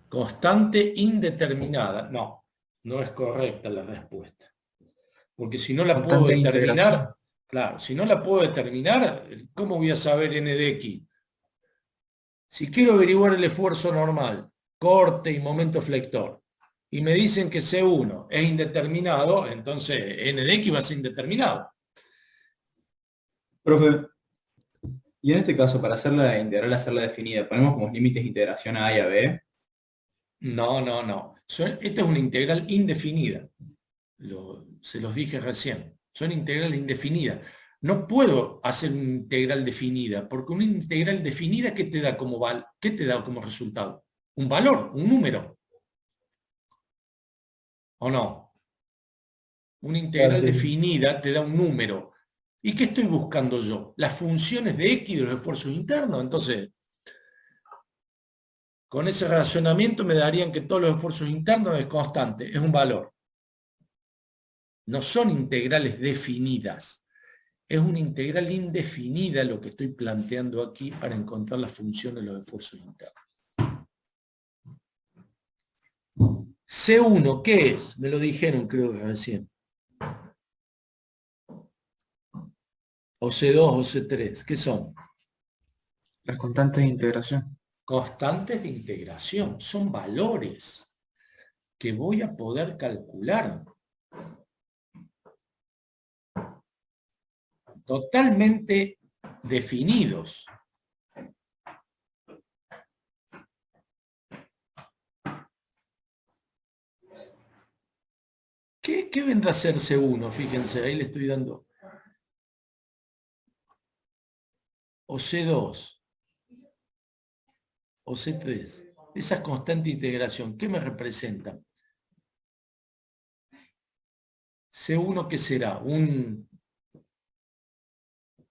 Constante indeterminada. No, no es correcta la respuesta. Porque si no la puedo Constante de determinar, integración. claro, si no la puedo determinar, ¿cómo voy a saber n de x? Si quiero averiguar el esfuerzo normal, corte y momento flector, y me dicen que C1 es indeterminado, entonces n de x va a ser indeterminado. Profe, y en este caso, para hacer la integral, hacerla definida, ¿ponemos como límites de integración a A y a B? No. Esta es una integral indefinida. Se los dije recién. Son integrales indefinidas. No puedo hacer una integral definida, porque una integral definida, ¿qué te da como resultado? Un valor, un número. ¿O no? Una integral Claro, sí. definida te da un número. ¿Y qué estoy buscando yo? Las funciones de X de los esfuerzos internos. Entonces, con ese razonamiento me darían que todos los esfuerzos internos es constante, es un valor. No son integrales definidas. Es una integral indefinida lo que estoy planteando aquí para encontrar la función de los esfuerzos internos. C1, ¿qué es? Me lo dijeron, creo que recién. O C2 o C3, ¿qué son? Las constantes de integración. Constantes de integración, son valores que voy a poder calcular. Totalmente definidos. ¿Qué vendrá a ser C1? Fíjense, ahí le estoy dando. O C2. O C3. Esa constante de integración, ¿qué me representan? C1, ¿qué será?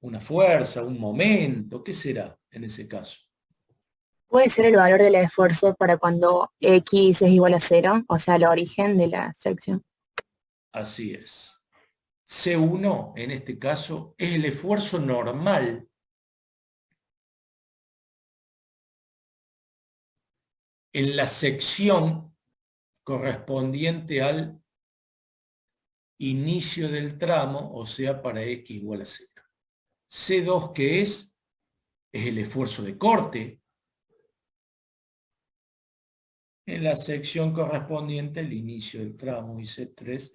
Una fuerza, un momento, ¿qué será en ese caso? Puede ser el valor del esfuerzo para cuando X es igual a 0, o sea, el origen de la sección. Así es. C1, en este caso, es el esfuerzo normal en la sección correspondiente al inicio del tramo, o sea, para X igual a 0. C2, ¿qué es? Es el esfuerzo de corte en la sección correspondiente al inicio del tramo, y C3 es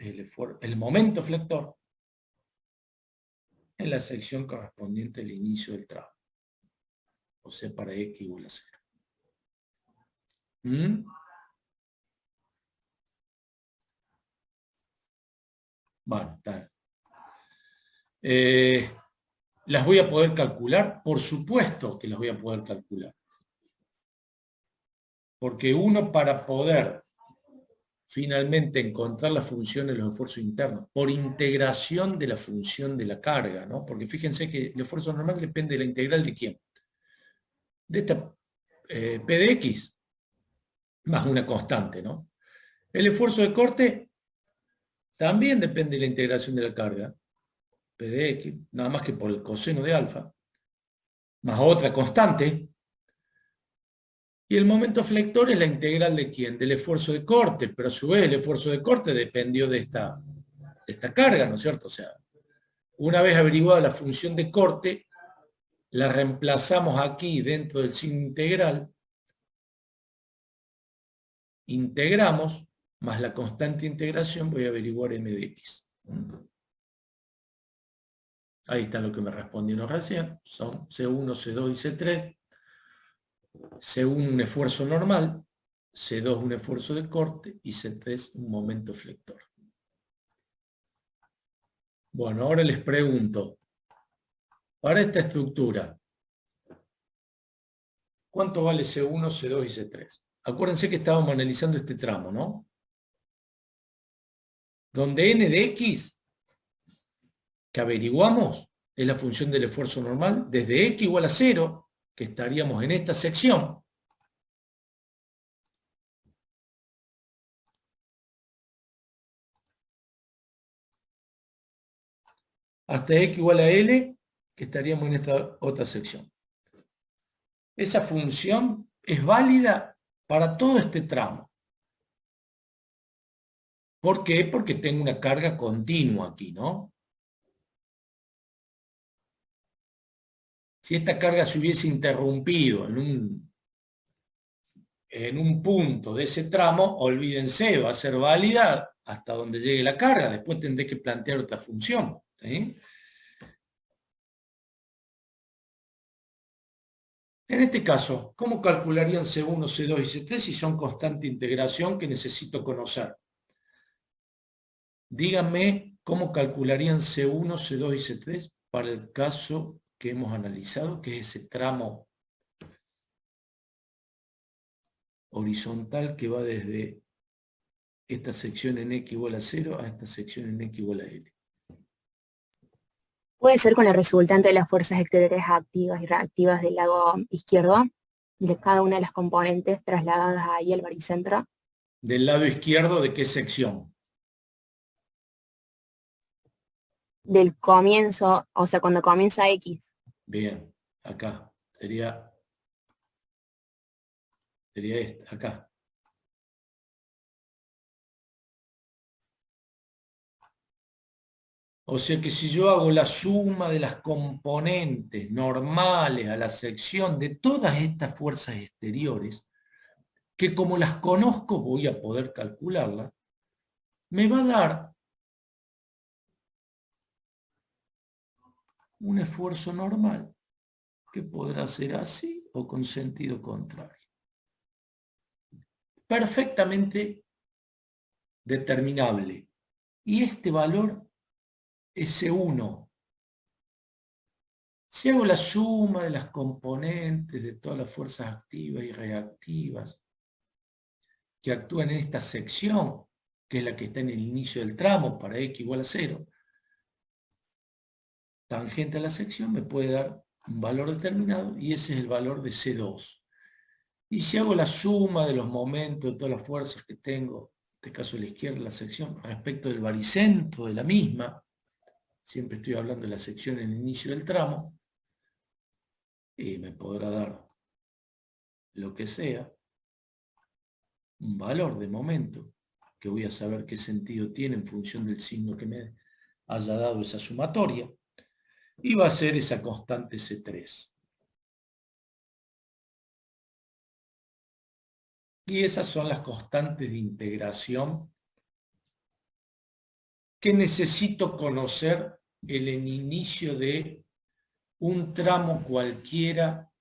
el momento flector en la sección correspondiente al inicio del tramo, o sea, para X igual a 0. Bueno, está. ¿Las voy a poder calcular? Por supuesto que las voy a poder calcular. Porque uno, para poder finalmente encontrar la función de los esfuerzos internos, por integración de la función de la carga, ¿no? Porque fíjense que el esfuerzo normal depende de la integral de quién. De esta P de X, más una constante, ¿no? El esfuerzo de corte también depende de la integración de la carga, P de X, nada más que por el coseno de alfa, más otra constante. Y el momento flector es la integral de quién, del esfuerzo de corte, pero a su vez el esfuerzo de corte dependió de esta carga, ¿no es cierto? O sea, una vez averiguada la función de corte, la reemplazamos aquí dentro del signo integral, integramos, más la constante de integración, voy a averiguar m de x. Ahí está lo que me respondieron recién, son C1, C2 y C3. C1 un esfuerzo normal, C2 un esfuerzo de corte y C3 un momento flector. Bueno, ahora les pregunto, para esta estructura, ¿cuánto vale C1, C2 y C3? Acuérdense que estábamos analizando este tramo, ¿no? Donde n de x, que averiguamos, es la función del esfuerzo normal, desde x igual a 0, que estaríamos en esta sección, hasta x igual a L, que estaríamos en esta otra sección. Esa función es válida para todo este tramo. ¿Por qué? Porque tengo una carga continua aquí, ¿no? Si esta carga se hubiese interrumpido en un punto de ese tramo, olvídense, va a ser válida hasta donde llegue la carga. Después tendré que plantear otra función, ¿sí? En este caso, ¿cómo calcularían C1, C2 y C3 si son constante integración que necesito conocer? Díganme cómo calcularían C1, C2 y C3 para el caso que hemos analizado, que es ese tramo horizontal que va desde esta sección en X igual a 0 a esta sección en X igual a L. Puede ser con la resultante de las fuerzas exteriores activas y reactivas del lado izquierdo, de cada una de las componentes trasladadas ahí al baricentro. ¿Del lado izquierdo de qué sección? Del comienzo, o sea, cuando comienza X. Bien, acá. Sería esta, acá. O sea que si yo hago la suma de las componentes normales a la sección de todas estas fuerzas exteriores, que como las conozco voy a poder calcularlas, me va a dar un esfuerzo normal que podrá ser así o con sentido contrario. Perfectamente determinable. Y este valor, S1, si hago la suma de las componentes de todas las fuerzas activas y reactivas que actúan en esta sección, que es la que está en el inicio del tramo para x igual a 0, tangente a la sección me puede dar un valor determinado y ese es el valor de C2. Y si hago la suma de los momentos de todas las fuerzas que tengo, en este caso a la izquierda, la sección, respecto del baricentro de la misma, siempre estoy hablando de la sección en el inicio del tramo, y me podrá dar lo que sea, un valor de momento, que voy a saber qué sentido tiene en función del signo que me haya dado esa sumatoria, y va a ser esa constante C3. Y esas son las constantes de integración que necesito conocer en el inicio de un tramo cualquiera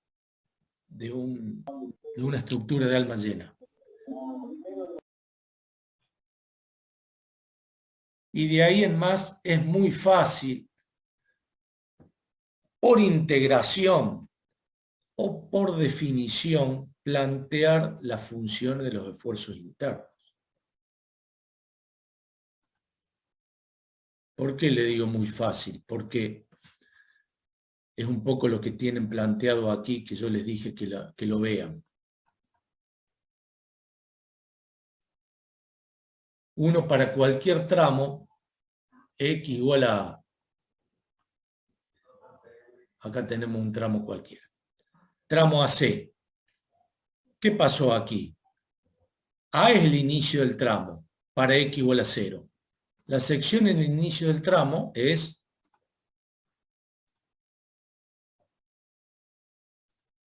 de una estructura de alma llena. Y de ahí en más es muy fácil, por integración o por definición, plantear las funciones de los esfuerzos internos. ¿Por qué le digo muy fácil? Porque es un poco lo que tienen planteado aquí, que yo les dije que lo vean. Uno para cualquier tramo, x igual a... Acá tenemos un tramo cualquiera. Tramo AC. ¿Qué pasó aquí? A es el inicio del tramo, para x igual a 0. La sección en el inicio del tramo es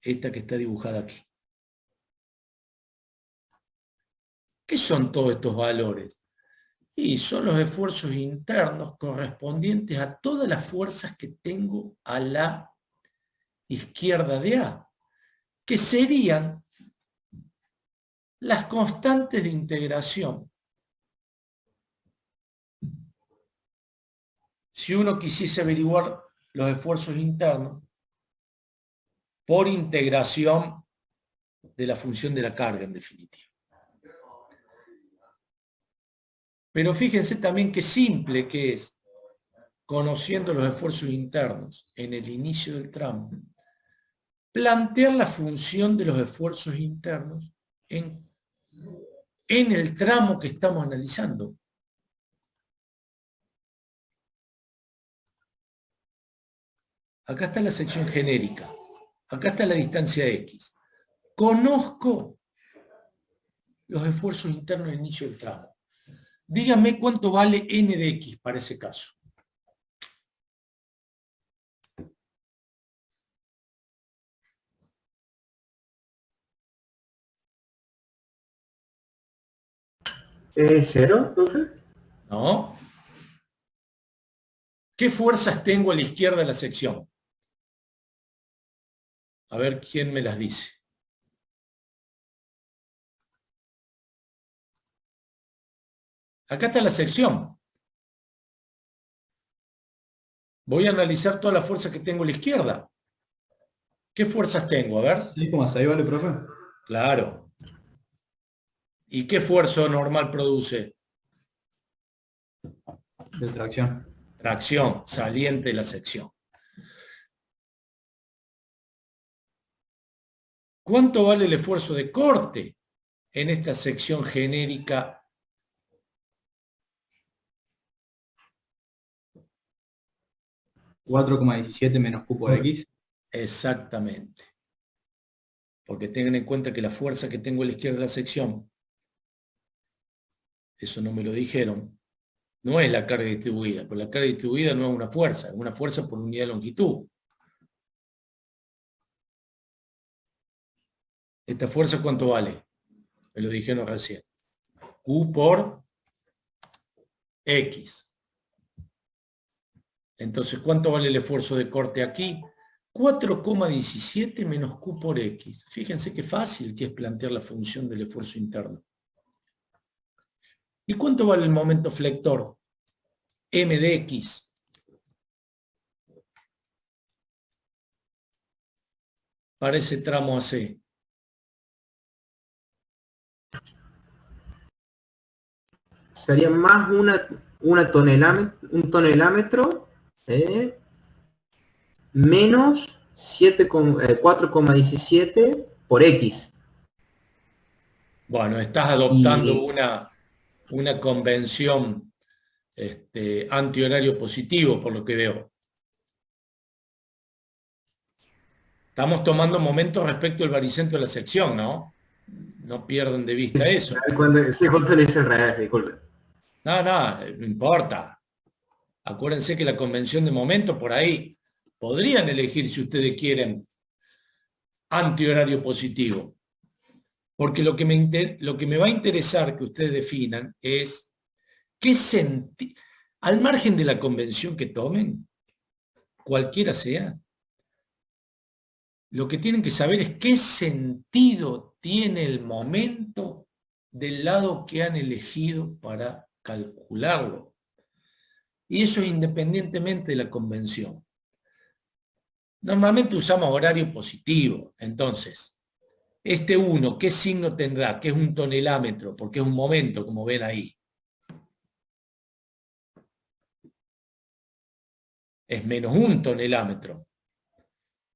esta que está dibujada aquí. ¿Qué son todos estos valores? Y son los esfuerzos internos correspondientes a todas las fuerzas que tengo a la izquierda de A, que serían las constantes de integración. Si uno quisiese averiguar los esfuerzos internos por integración de la función de la carga, en definitiva. Pero fíjense también qué simple que es, conociendo los esfuerzos internos en el inicio del tramo, plantear la función de los esfuerzos internos en el tramo que estamos analizando. Acá está la sección genérica. Acá está la distancia X. Conozco los esfuerzos internos en el inicio del tramo. Díganme cuánto vale n de X para ese caso. ¿Cero, profe? ¿No? ¿Qué fuerzas tengo a la izquierda de la sección? A ver quién me las dice. Acá está la sección. Voy a analizar todas las fuerzas que tengo a la izquierda. ¿Qué fuerzas tengo? A ver. 6,6 vale, profe. Claro. ¿Y qué esfuerzo normal produce? De tracción. Tracción, saliente de la sección. ¿Cuánto vale el esfuerzo de corte en esta sección genérica? $4,17 menos Q por X. Exactamente. Porque tengan en cuenta que la fuerza que tengo a la izquierda de la sección, eso no me lo dijeron, No es la carga distribuida, porque la carga distribuida no es una fuerza por unidad de longitud. ¿Esta fuerza cuánto vale? Me lo dijeron recién. Q por X. Entonces, ¿cuánto vale el esfuerzo de corte aquí? 4,17 menos Q por X. Fíjense qué fácil que es plantear la función del esfuerzo interno. ¿Y cuánto vale el momento flector? M de X. Para ese tramo AC. Sería más un tonelámetro menos 4,17 por X. Bueno, estás adoptando Y- una convención antihorario positivo, por lo que veo. Estamos tomando momentos respecto al baricentro de la sección, ¿no? No pierdan de vista eso. Sí, justo lo hice al revés, disculpe. No importa. Acuérdense que la convención de momento por ahí podrían elegir, si ustedes quieren, antihorario positivo. Porque lo que me va a interesar que ustedes definan es qué al margen de la convención que tomen, cualquiera sea, lo que tienen que saber es qué sentido tiene el momento del lado que han elegido para calcularlo. Y eso es independientemente de la convención. Normalmente usamos horario positivo. Entonces, este 1, ¿qué signo tendrá? Que es un tonelámetro, porque es un momento, como ven ahí. Es menos un tonelámetro.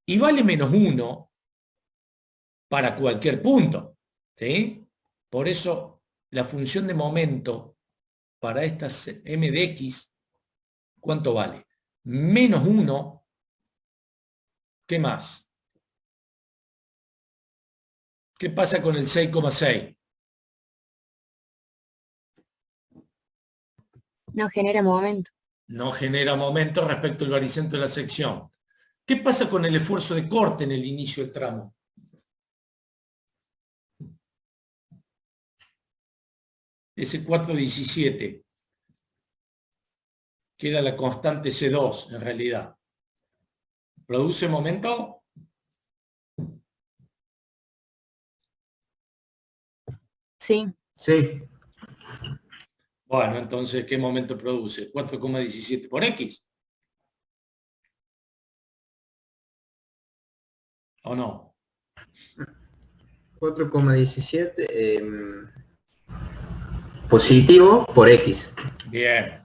Y vale menos 1 para cualquier punto, ¿sí? Por eso la función de momento para esta m de x, ¿cuánto vale? Menos 1, ¿qué más? ¿Qué pasa con el 6,6? No genera momento. No genera momento respecto al baricentro de la sección. ¿Qué pasa con el esfuerzo de corte en el inicio del tramo? Ese 4,17, que era la constante C2 en realidad. ¿Produce momento? Sí, Sí, Bueno, entonces, ¿qué momento produce? 4,17 por X. ¿O no? 4,17 positivo por X. Bien.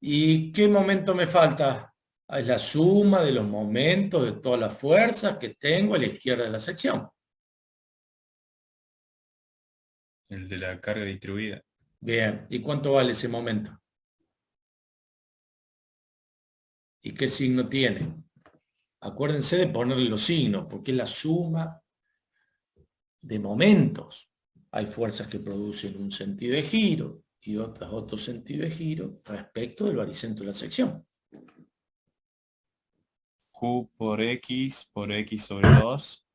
¿Y qué momento me falta? Es la suma de los momentos de todas las fuerzas que tengo a la izquierda de la sección. El de la carga distribuida. Bien. ¿Y cuánto vale ese momento? ¿Y qué signo tiene? Acuérdense de ponerle los signos, porque es la suma de momentos. Hay fuerzas que producen un sentido de giro y otras otro sentido de giro respecto del baricentro de la sección. Q por X sobre 2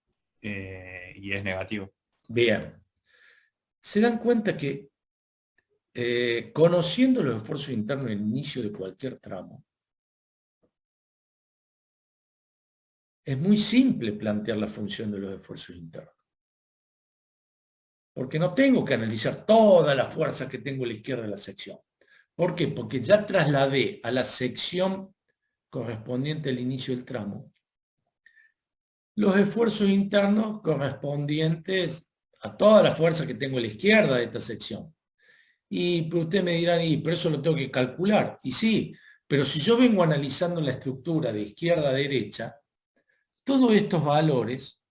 y es negativo. Bien. Se dan cuenta que conociendo los esfuerzos internos en el inicio de cualquier tramo, es muy simple plantear la función de los esfuerzos internos. Porque no tengo que analizar toda la fuerza que tengo a la izquierda de la sección. ¿Por qué? Porque ya trasladé a la sección correspondiente al inicio del tramo los esfuerzos internos correspondientes a toda la fuerza que tengo a la izquierda de esta sección. Y ustedes me dirán, pero eso lo tengo que calcular. Y sí, pero si yo vengo analizando la estructura de izquierda a derecha, todos estos valores,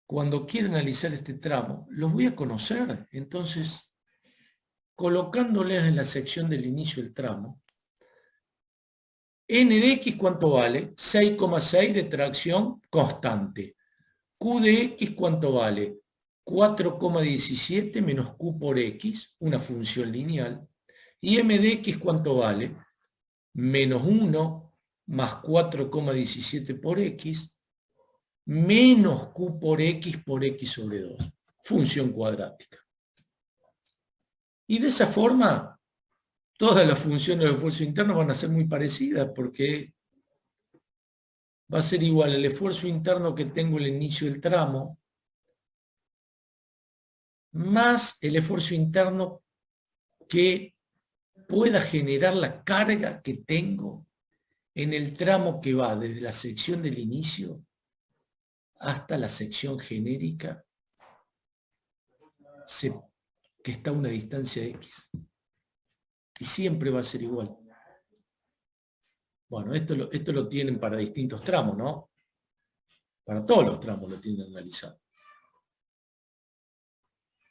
cuando quiera analizar este tramo, los voy a conocer. Entonces, colocándoles en la sección del inicio del tramo, n de x, ¿cuánto vale? 6,6 de tracción constante. Q de x, ¿cuánto vale? 4,17 menos Q por X, una función lineal, y m de X, ¿cuánto vale? Menos 1 más 4,17 por X, menos Q por X sobre 2, función cuadrática. Y de esa forma, todas las funciones del esfuerzo interno van a ser muy parecidas, porque va a ser igual el esfuerzo interno que tengo al inicio del tramo, más el esfuerzo interno que pueda generar la carga que tengo en el tramo que va desde la sección del inicio hasta la sección genérica, que está a una distancia X. Y siempre va a ser igual. Bueno, esto lo tienen para distintos tramos, ¿no? Para todos los tramos lo tienen analizado.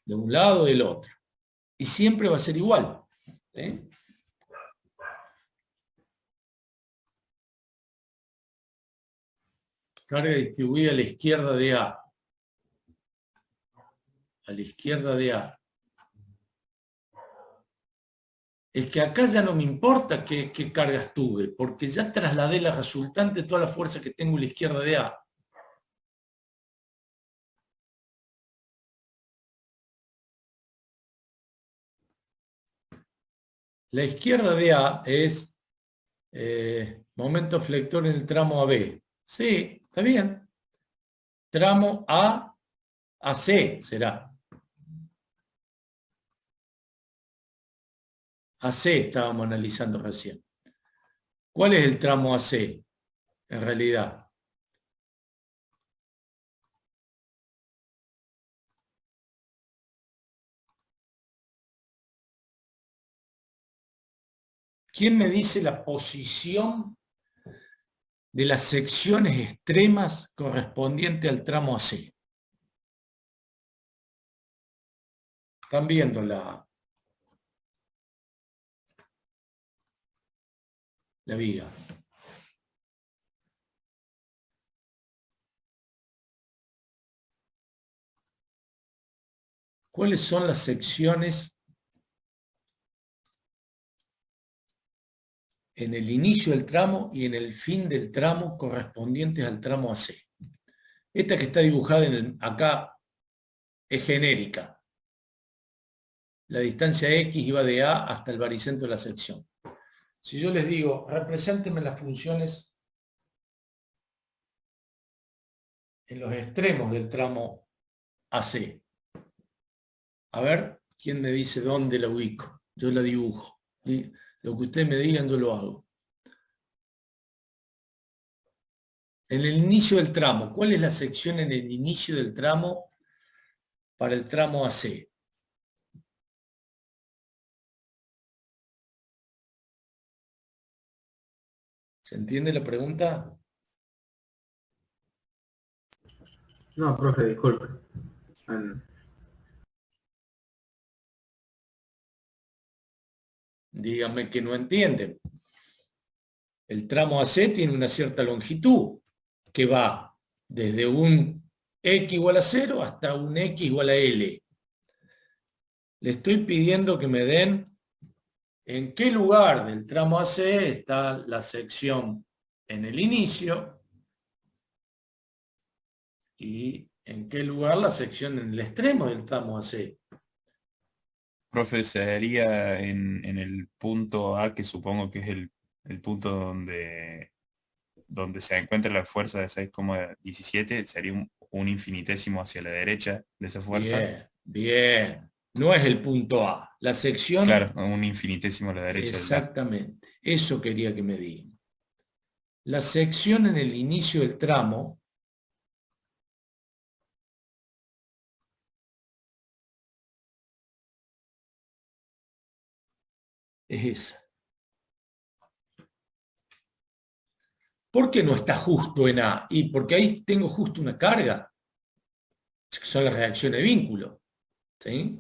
De un lado o del otro. Y siempre va a ser igual. ¿Sí? Carga distribuida a la izquierda de A. A la izquierda de A. Es que acá ya no me importa qué cargas tuve, porque ya trasladé la resultante de toda la fuerza que tengo a la izquierda de A. La izquierda de A es momento flector en el tramo AB. Sí, está bien. Tramo A a C será. AC estábamos analizando recién. ¿Cuál es el tramo AC en realidad? ¿Quién me dice la posición de las secciones extremas correspondiente al tramo AC? Están viendo la viga. ¿Cuáles son las secciones en el inicio del tramo y en el fin del tramo correspondientes al tramo AC? Esta que está dibujada acá es genérica. La distancia X iba de A hasta el baricentro de la sección. Si yo les digo, represéntenme las funciones en los extremos del tramo AC. A ver, ¿quién me dice dónde la ubico? Yo la dibujo. Lo que ustedes me digan, yo lo hago. En el inicio del tramo, ¿cuál es la sección en el inicio del tramo para el tramo AC? ¿Se entiende la pregunta? No, profe, disculpe. Díganme que no entienden. El tramo AC tiene una cierta longitud que va desde un X igual a 0 hasta un X igual a L. Le estoy pidiendo que me den en qué lugar del tramo AC está la sección en el inicio y en qué lugar la sección en el extremo del tramo AC. Profe, sería en el punto A, que supongo que es el punto donde se encuentra la fuerza de 6,17, sería un infinitésimo hacia la derecha de esa fuerza. Bien, bien. No es el punto A. La sección... Claro, un infinitésimo a la derecha. Exactamente. Eso quería que me digan. La sección en el inicio del tramo es esa. ¿Por qué no está justo en A? Y porque ahí tengo justo una carga. Son las reacciones de vínculo. ¿Sí?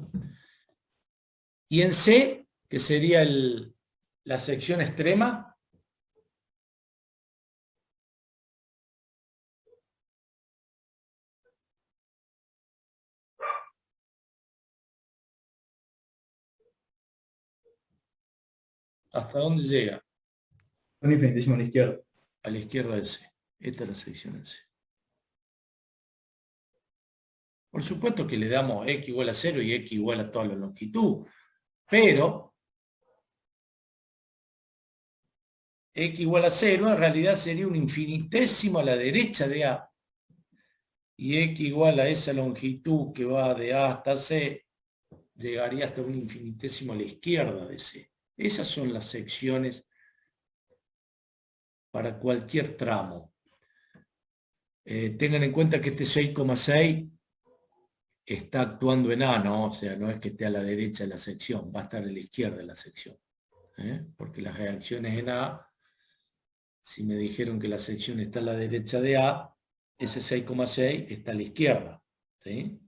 Y en C, que sería la sección extrema, ¿Hasta dónde llega? Un infinitésimo a la izquierda. A la izquierda de C. Esta es la sección en C. Por supuesto que le damos x igual a 0 y x igual a toda la longitud, pero x igual a 0 en realidad sería un infinitésimo a la derecha de A, y x igual a esa longitud que va de A hasta C, llegaría hasta un infinitésimo a la izquierda de C. Esas son las secciones para cualquier tramo. Tengan en cuenta que este 6,6 está actuando en A, ¿no? O sea, no es que esté a la derecha de la sección, va a estar a la izquierda de la sección. Porque las reacciones en A, si me dijeron que la sección está a la derecha de A, ese 6,6 está a la izquierda. ¿Sí?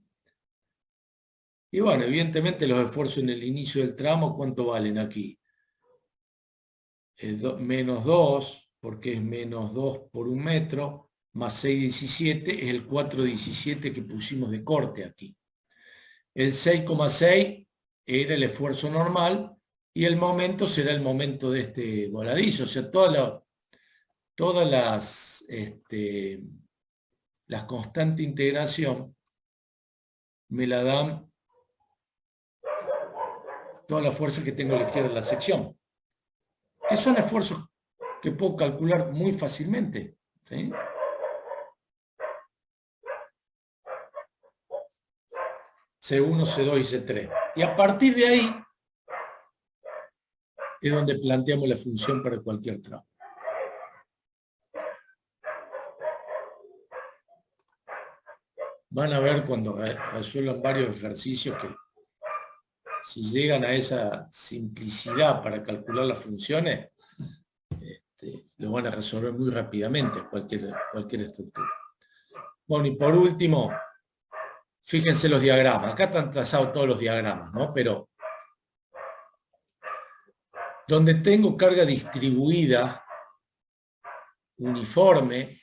Y bueno, evidentemente los esfuerzos en el inicio del tramo, ¿cuánto valen aquí? Menos 2, porque es menos 2 por un metro, más 6,17 es el 4,17 que pusimos de corte aquí. El 6,6 era el esfuerzo normal y el momento será el momento de este voladizo. O sea, todas las constantes de integración me la dan toda la fuerza que tengo a la izquierda de la sección. Que son esfuerzos que puedo calcular muy fácilmente. ¿Sí? C1, C2 y C3. Y a partir de ahí es donde planteamos la función para cualquier tramo. Van a ver cuando resuelvan varios ejercicios que si llegan a esa simplicidad para calcular las funciones, lo van a resolver muy rápidamente cualquier estructura. Bueno, y por último, fíjense los diagramas. Acá están trazados todos los diagramas, ¿no? Pero donde tengo carga distribuida, uniforme,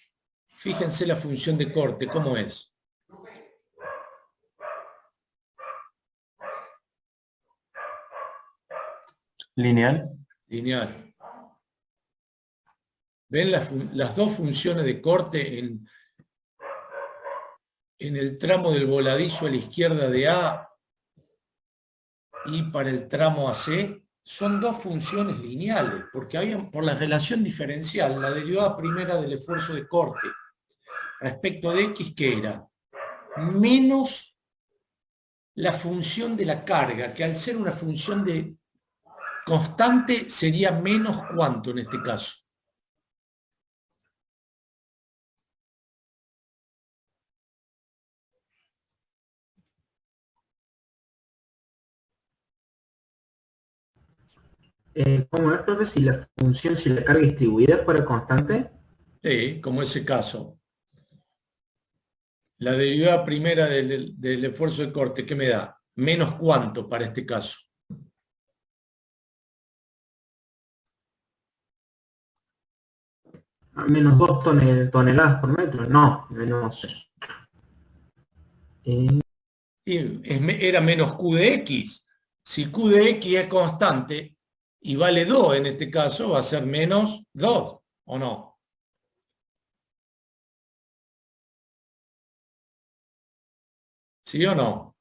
fíjense la función de corte, ¿cómo es? Lineal. Lineal. ¿Ven las dos funciones de corte en el tramo del voladizo a la izquierda de A y para el tramo AC? Son dos funciones lineales, porque por la relación diferencial, la derivada primera del esfuerzo de corte respecto de X, ¿qué era? Menos la función de la carga, que al ser una función de constante sería menos ¿cuánto en este caso? ¿Cómo es, profe? Si la carga distribuida fuera constante. Sí, como ese caso. La derivada primera del esfuerzo de corte, ¿qué me da? ¿Menos cuánto para este caso? Menos 2 toneladas por metro. No, menos... Y era menos Q de X. Si Q de X es constante y vale 2 en este caso, va a ser menos 2, ¿o no? ¿Sí o no?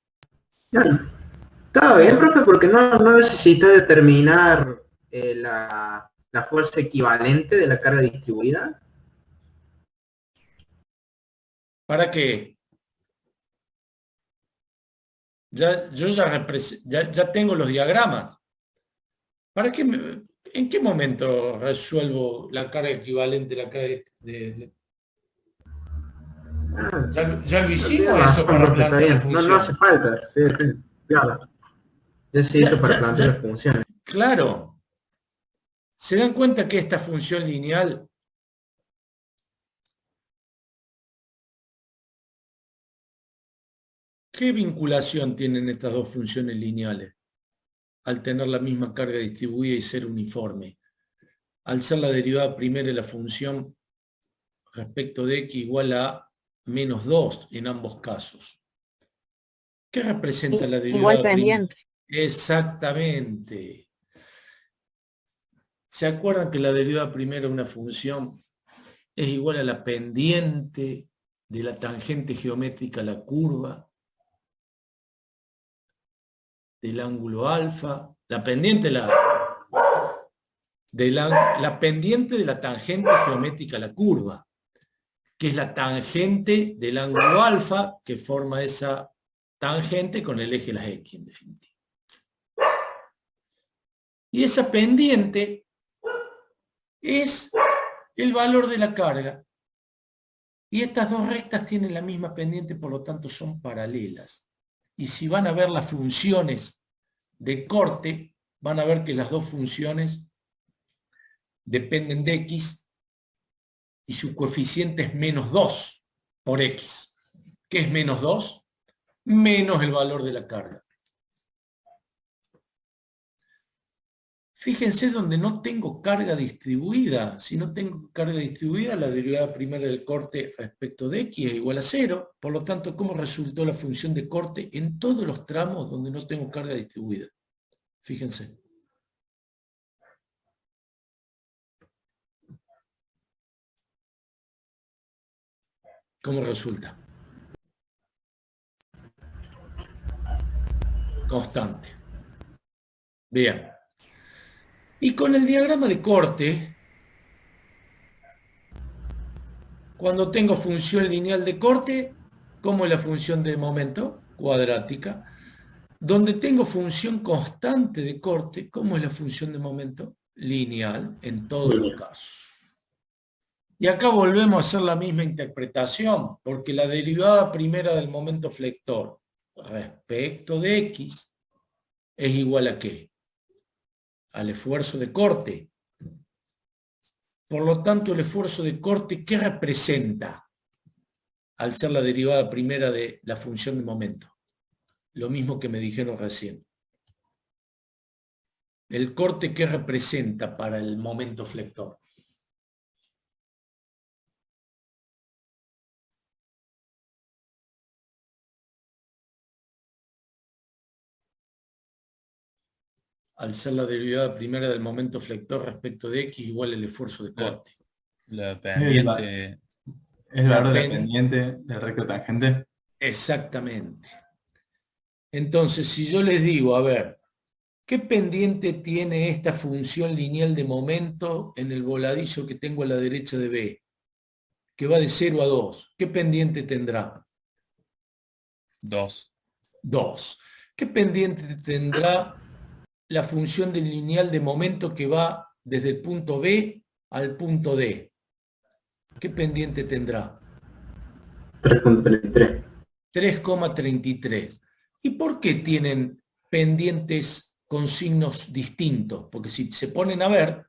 Está bien, profe, porque no necesita determinar la fuerza equivalente de la carga distribuida. ¿Para qué? Yo ya tengo los diagramas. ¿Para qué? ¿En qué momento resuelvo la carga equivalente, la carga ya lo hicimos eso para plantear la función. No hace falta, sí, claro. Ya se hizo para plantear las funciones. Claro. ¿Se dan cuenta que esta función lineal qué vinculación tienen estas dos funciones lineales al tener la misma carga distribuida y ser uniforme? Al ser la derivada primera de la función respecto de x igual a menos 2 en ambos casos. ¿Qué representa la derivada igual pendiente? Exactamente. ¿Se acuerdan que la derivada primera de una función es igual a la pendiente de la tangente geométrica a la curva del ángulo alfa? La pendiente la pendiente de la tangente geométrica a la curva, que es la tangente del ángulo alfa que forma esa tangente con el eje de las X, en definitiva. Y esa pendiente es el valor de la carga. Y estas dos rectas tienen la misma pendiente, por lo tanto son paralelas. Y si van a ver las funciones de corte, van a ver que las dos funciones dependen de X y su coeficiente es menos 2 por X. ¿Qué es menos 2? Menos el valor de la carga. Fíjense donde no tengo carga distribuida. Si no tengo carga distribuida, la derivada primera del corte respecto de X es igual a 0. Por lo tanto, ¿cómo resultó la función de corte en todos los tramos donde no tengo carga distribuida? Fíjense. ¿Cómo resulta? Constante. Bien. Y con el diagrama de corte, cuando tengo función lineal de corte, ¿cómo es la función de momento? Cuadrática. Donde tengo función constante de corte, ¿cómo es la función de momento? Lineal, en todos los casos. Y acá volvemos a hacer la misma interpretación, porque la derivada primera del momento flector respecto de X es igual a ¿qué? Al esfuerzo de corte. Por lo tanto, el esfuerzo de corte, ¿qué representa? Al ser la derivada primera de la función de momento. Lo mismo que me dijeron recién. El corte, ¿qué representa para el momento flector? Al ser la derivada primera del momento flector respecto de X igual el esfuerzo de corte. La pendiente. ¿Es el valor de la pendiente del recto tangente? Exactamente. Entonces, si yo les digo, a ver, ¿qué pendiente tiene esta función lineal de momento en el voladizo que tengo a la derecha de B? Que va de 0 a 2. ¿Qué pendiente tendrá? 2. 2. ¿Qué pendiente tendrá la función del lineal de momento que va desde el punto B al punto D? ¿Qué pendiente tendrá? 3.33. 3,33. ¿Y por qué tienen pendientes con signos distintos? Porque si se ponen a ver,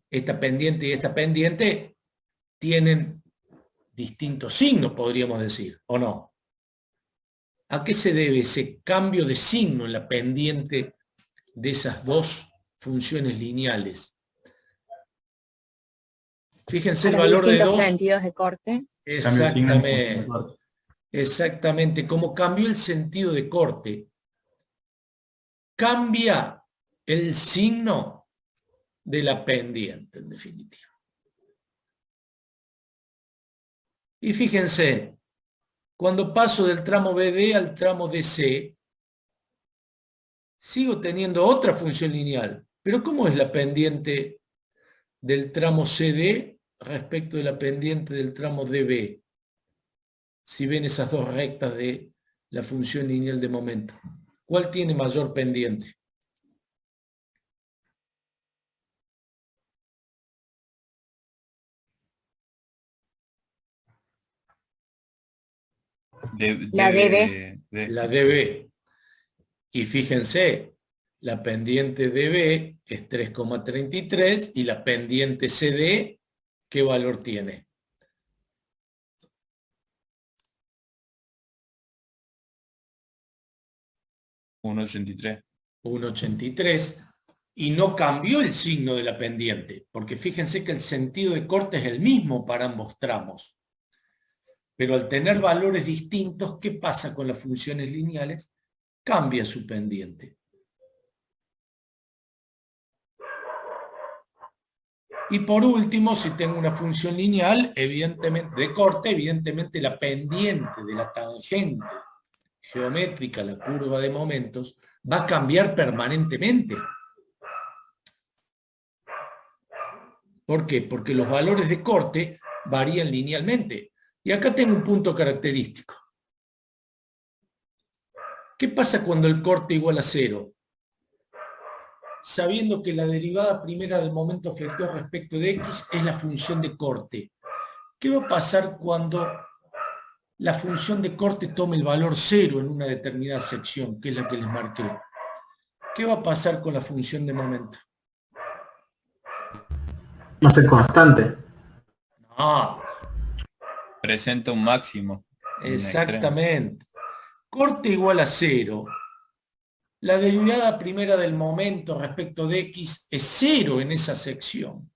esta pendiente y esta pendiente tienen distintos signos, podríamos decir, ¿o no? ¿A qué se debe ese cambio de signo en la pendiente de esas dos funciones lineales? Fíjense el valor de 2. Sentidos de corte. Exactamente. Exactamente. Como cambió el sentido de corte, cambia el signo de la pendiente, en definitiva. Y fíjense, cuando paso del tramo BD al tramo DC, sigo teniendo otra función lineal. Pero ¿cómo es la pendiente del tramo CD respecto de la pendiente del tramo DB? Si ven esas dos rectas de la función lineal de momento. ¿Cuál tiene mayor pendiente? La DB. La DB. Y fíjense, la pendiente DB es 3,33 y la pendiente CD, ¿qué valor tiene? $1.83. 1,83 y no cambió el signo de la pendiente, porque fíjense que el sentido de corte es el mismo para ambos tramos. Pero al tener valores distintos, ¿qué pasa con las funciones lineales? Cambia su pendiente. Y por último, si tengo una función lineal, evidentemente, de corte, evidentemente la pendiente de la tangente geométrica, la curva de momentos, va a cambiar permanentemente. ¿Por qué? Porque los valores de corte varían linealmente. Y acá tengo un punto característico. ¿Qué pasa cuando el corte igual a 0? Sabiendo que la derivada primera del momento efectuado respecto de x es la función de corte. ¿Qué va a pasar cuando la función de corte tome el valor 0 en una determinada sección, que es la que les marqué? ¿Qué va a pasar con la función de momento? Va a ser constante. No, Presenta un máximo. un exactamente. Corte igual a 0. La derivada primera del momento respecto de x es 0 en esa sección.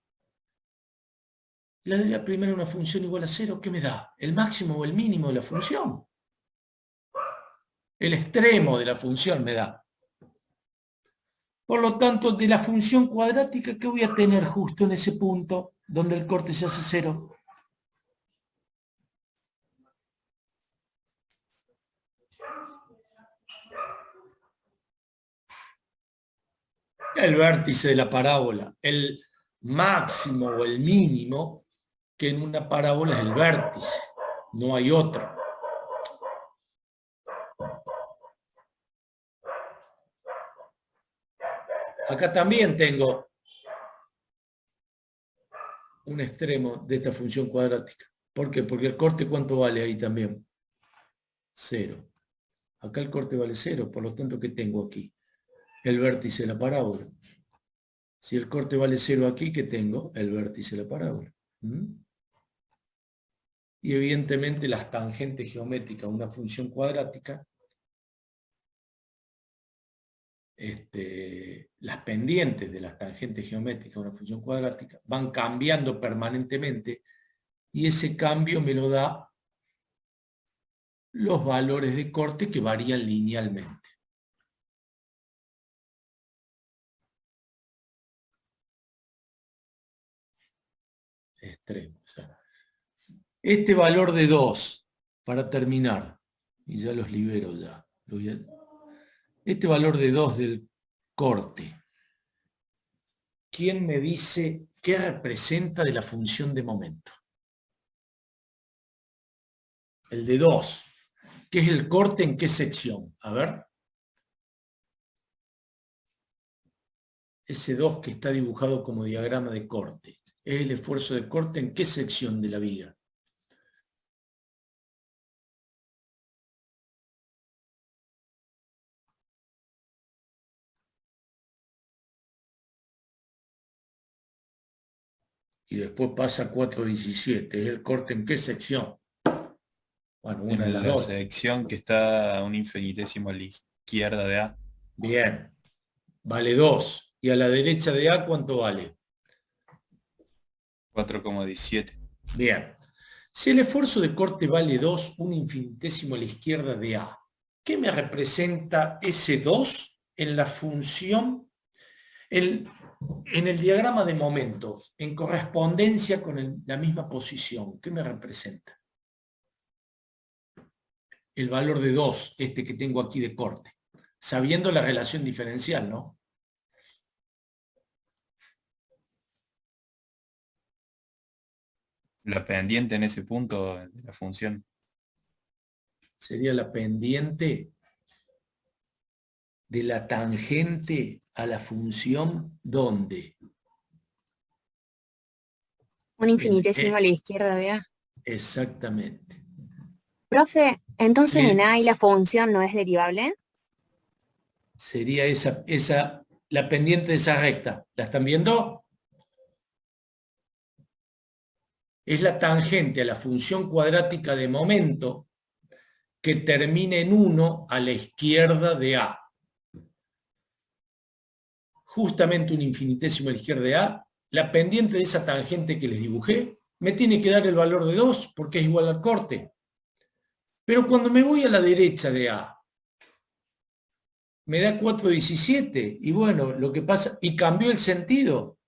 La derivada primera de una función igual a 0, ¿qué me da? ¿El máximo o el mínimo de la función? El extremo de la función me da. Por lo tanto, de la función cuadrática, ¿qué voy a tener justo en ese punto donde el corte se hace 0? El vértice de la parábola, el máximo o el mínimo, que en una parábola es el vértice, no hay otro. Acá también tengo un extremo de esta función cuadrática. ¿Por qué? Porque el corte, ¿cuánto vale ahí también? 0. Acá el corte vale 0, por lo tanto, ¿qué tengo aquí? El vértice de la parábola. Si el corte vale 0 aquí, ¿qué tengo? El vértice de la parábola. Y evidentemente las tangentes geométricas, una función cuadrática, las pendientes de las tangentes geométricas, una función cuadrática, van cambiando permanentemente y ese cambio me lo da los valores de corte que varían linealmente. Extremo. O sea, este valor de 2, para terminar, y ya los libero ya, este valor de 2 del corte, ¿quién me dice qué representa de la función de momento? El de 2. ¿Qué es el corte en qué sección? A ver. Ese 2 que está dibujado como diagrama de corte. ¿Es el esfuerzo de corte en qué sección de la viga? Y después pasa a 4.17. ¿Es el corte en qué sección? Bueno, una de En las la dos. sección que está a un infinitésimo a la izquierda de A. Bien. Vale 2. ¿Y a la derecha de A cuánto vale? 4,17. Bien. Si el esfuerzo de corte vale 2, un infinitésimo a la izquierda de A, ¿qué me representa ese 2 en la función, en el diagrama de momentos, en correspondencia con la misma posición? ¿Qué me representa? El valor de 2, este que tengo aquí de corte, sabiendo la relación diferencial, ¿no? La pendiente en ese punto de la función. Sería la pendiente de la tangente a la función, ¿dónde? Un infinitésimo a la izquierda de A. Exactamente. Profe, entonces Bien. en A y la función no es derivable. Sería la pendiente de esa recta. ¿La están viendo? Es la tangente a la función cuadrática de momento que termina en 1 a la izquierda de A. Justamente un infinitésimo a la izquierda de A, la pendiente de esa tangente que les dibujé, me tiene que dar el valor de 2 porque es igual al corte. Pero cuando me voy a la derecha de A, me da 4,17 y bueno, lo que pasa, y cambió el sentido.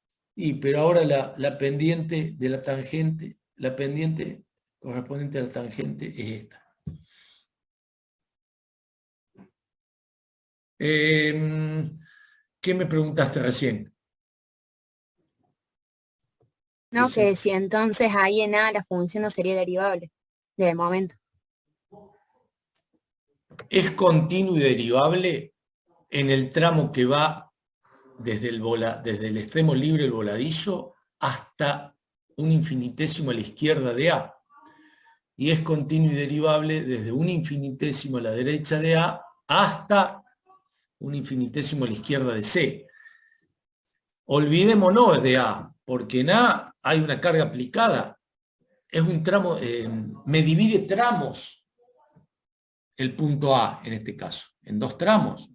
pero ahora la pendiente de la tangente, la pendiente correspondiente a la tangente es esta. ¿Qué me preguntaste recién? No, que si entonces ahí en A la función no sería derivable, de momento. Es continuo y derivable en el tramo que va desde el extremo libre del voladizo hasta un infinitésimo a la izquierda de A. Y es continuo y derivable desde un infinitésimo a la derecha de A hasta un infinitésimo a la izquierda de C. Olvidémonos de A, porque en A hay una carga aplicada. Es un tramo, me divide tramos el punto A, en este caso, en 2 tramos.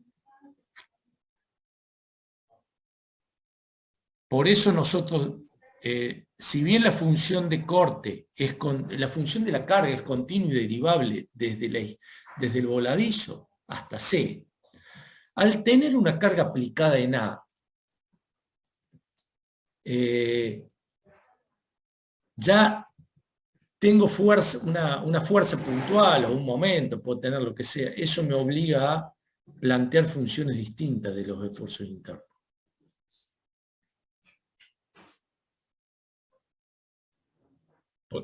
Por eso nosotros, si bien la función de corte, la función de la carga es continua y derivable desde el voladizo hasta C, al tener una carga aplicada en A, ya tengo fuerza, una fuerza puntual o un momento, puedo tener lo que sea. Eso me obliga a plantear funciones distintas de los esfuerzos internos.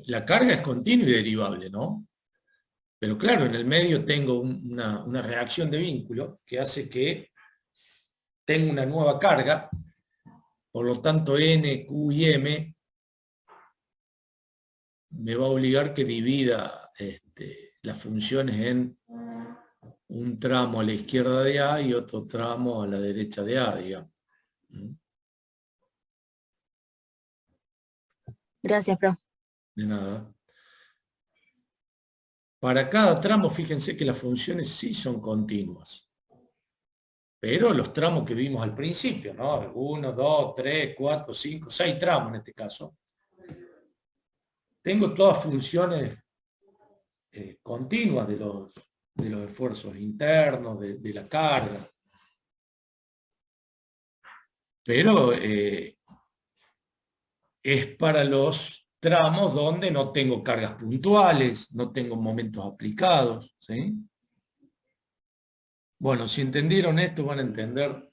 La carga es continua y derivable, ¿no? Pero claro, en el medio tengo una reacción de vínculo que hace que tenga una nueva carga, por lo tanto N, Q y M me va a obligar que divida las funciones en un tramo a la izquierda de A y otro tramo a la derecha de A, digamos. Gracias, profe. De nada. Para cada tramo, fíjense que las funciones sí son continuas. Pero los tramos que vimos al principio, ¿no? 1, 2, 3, 4, 5, 6 tramos en este caso. Tengo todas funciones continuas de los esfuerzos internos, de la carga. Pero es para los tramos donde no tengo cargas puntuales, no tengo momentos aplicados, ¿sí? Bueno, si entendieron esto, van a entender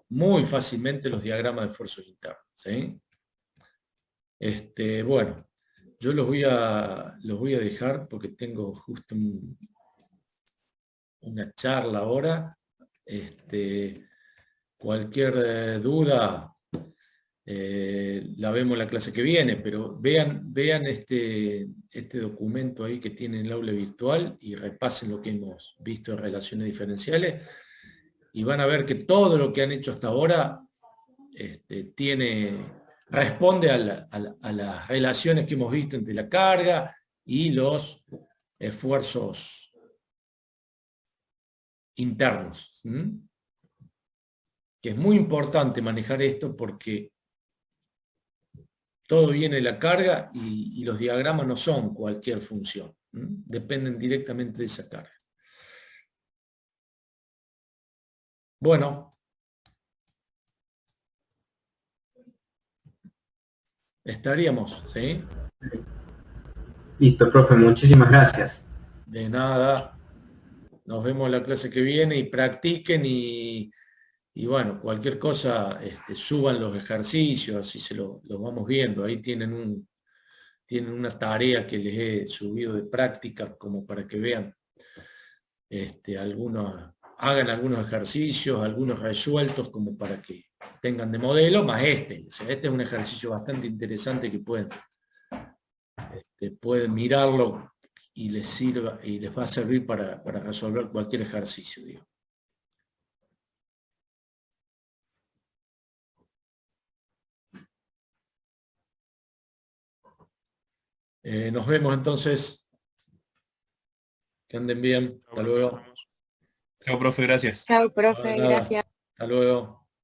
muy fácilmente los diagramas de esfuerzos internos, ¿sí? Bueno, yo los voy a dejar porque tengo justo una charla ahora. Cualquier duda la vemos en la clase que viene, pero vean este documento ahí que tiene en el aula virtual y repasen lo que hemos visto en relaciones diferenciales y van a ver que todo lo que han hecho hasta ahora responde a las relaciones que hemos visto entre la carga y los esfuerzos internos. Que es muy importante manejar esto porque todo viene de la carga y los diagramas no son cualquier función. Dependen directamente de esa carga. Bueno. Estaríamos, ¿sí? Listo, profe, muchísimas gracias. De nada. Nos vemos en la clase que viene y practiquen y bueno, cualquier cosa, suban los ejercicios, así los vamos viendo. Ahí tienen una tarea que les he subido de práctica como para que vean. Hagan algunos ejercicios, algunos resueltos como para que tengan de modelo, más este. O sea, este es un ejercicio bastante interesante que pueden mirarlo y les sirva y les va a servir para resolver cualquier ejercicio, digo. Nos vemos entonces. Que anden bien. Hasta luego. Chao, profe, gracias. Chao, profe, Nada. gracias. Hasta luego.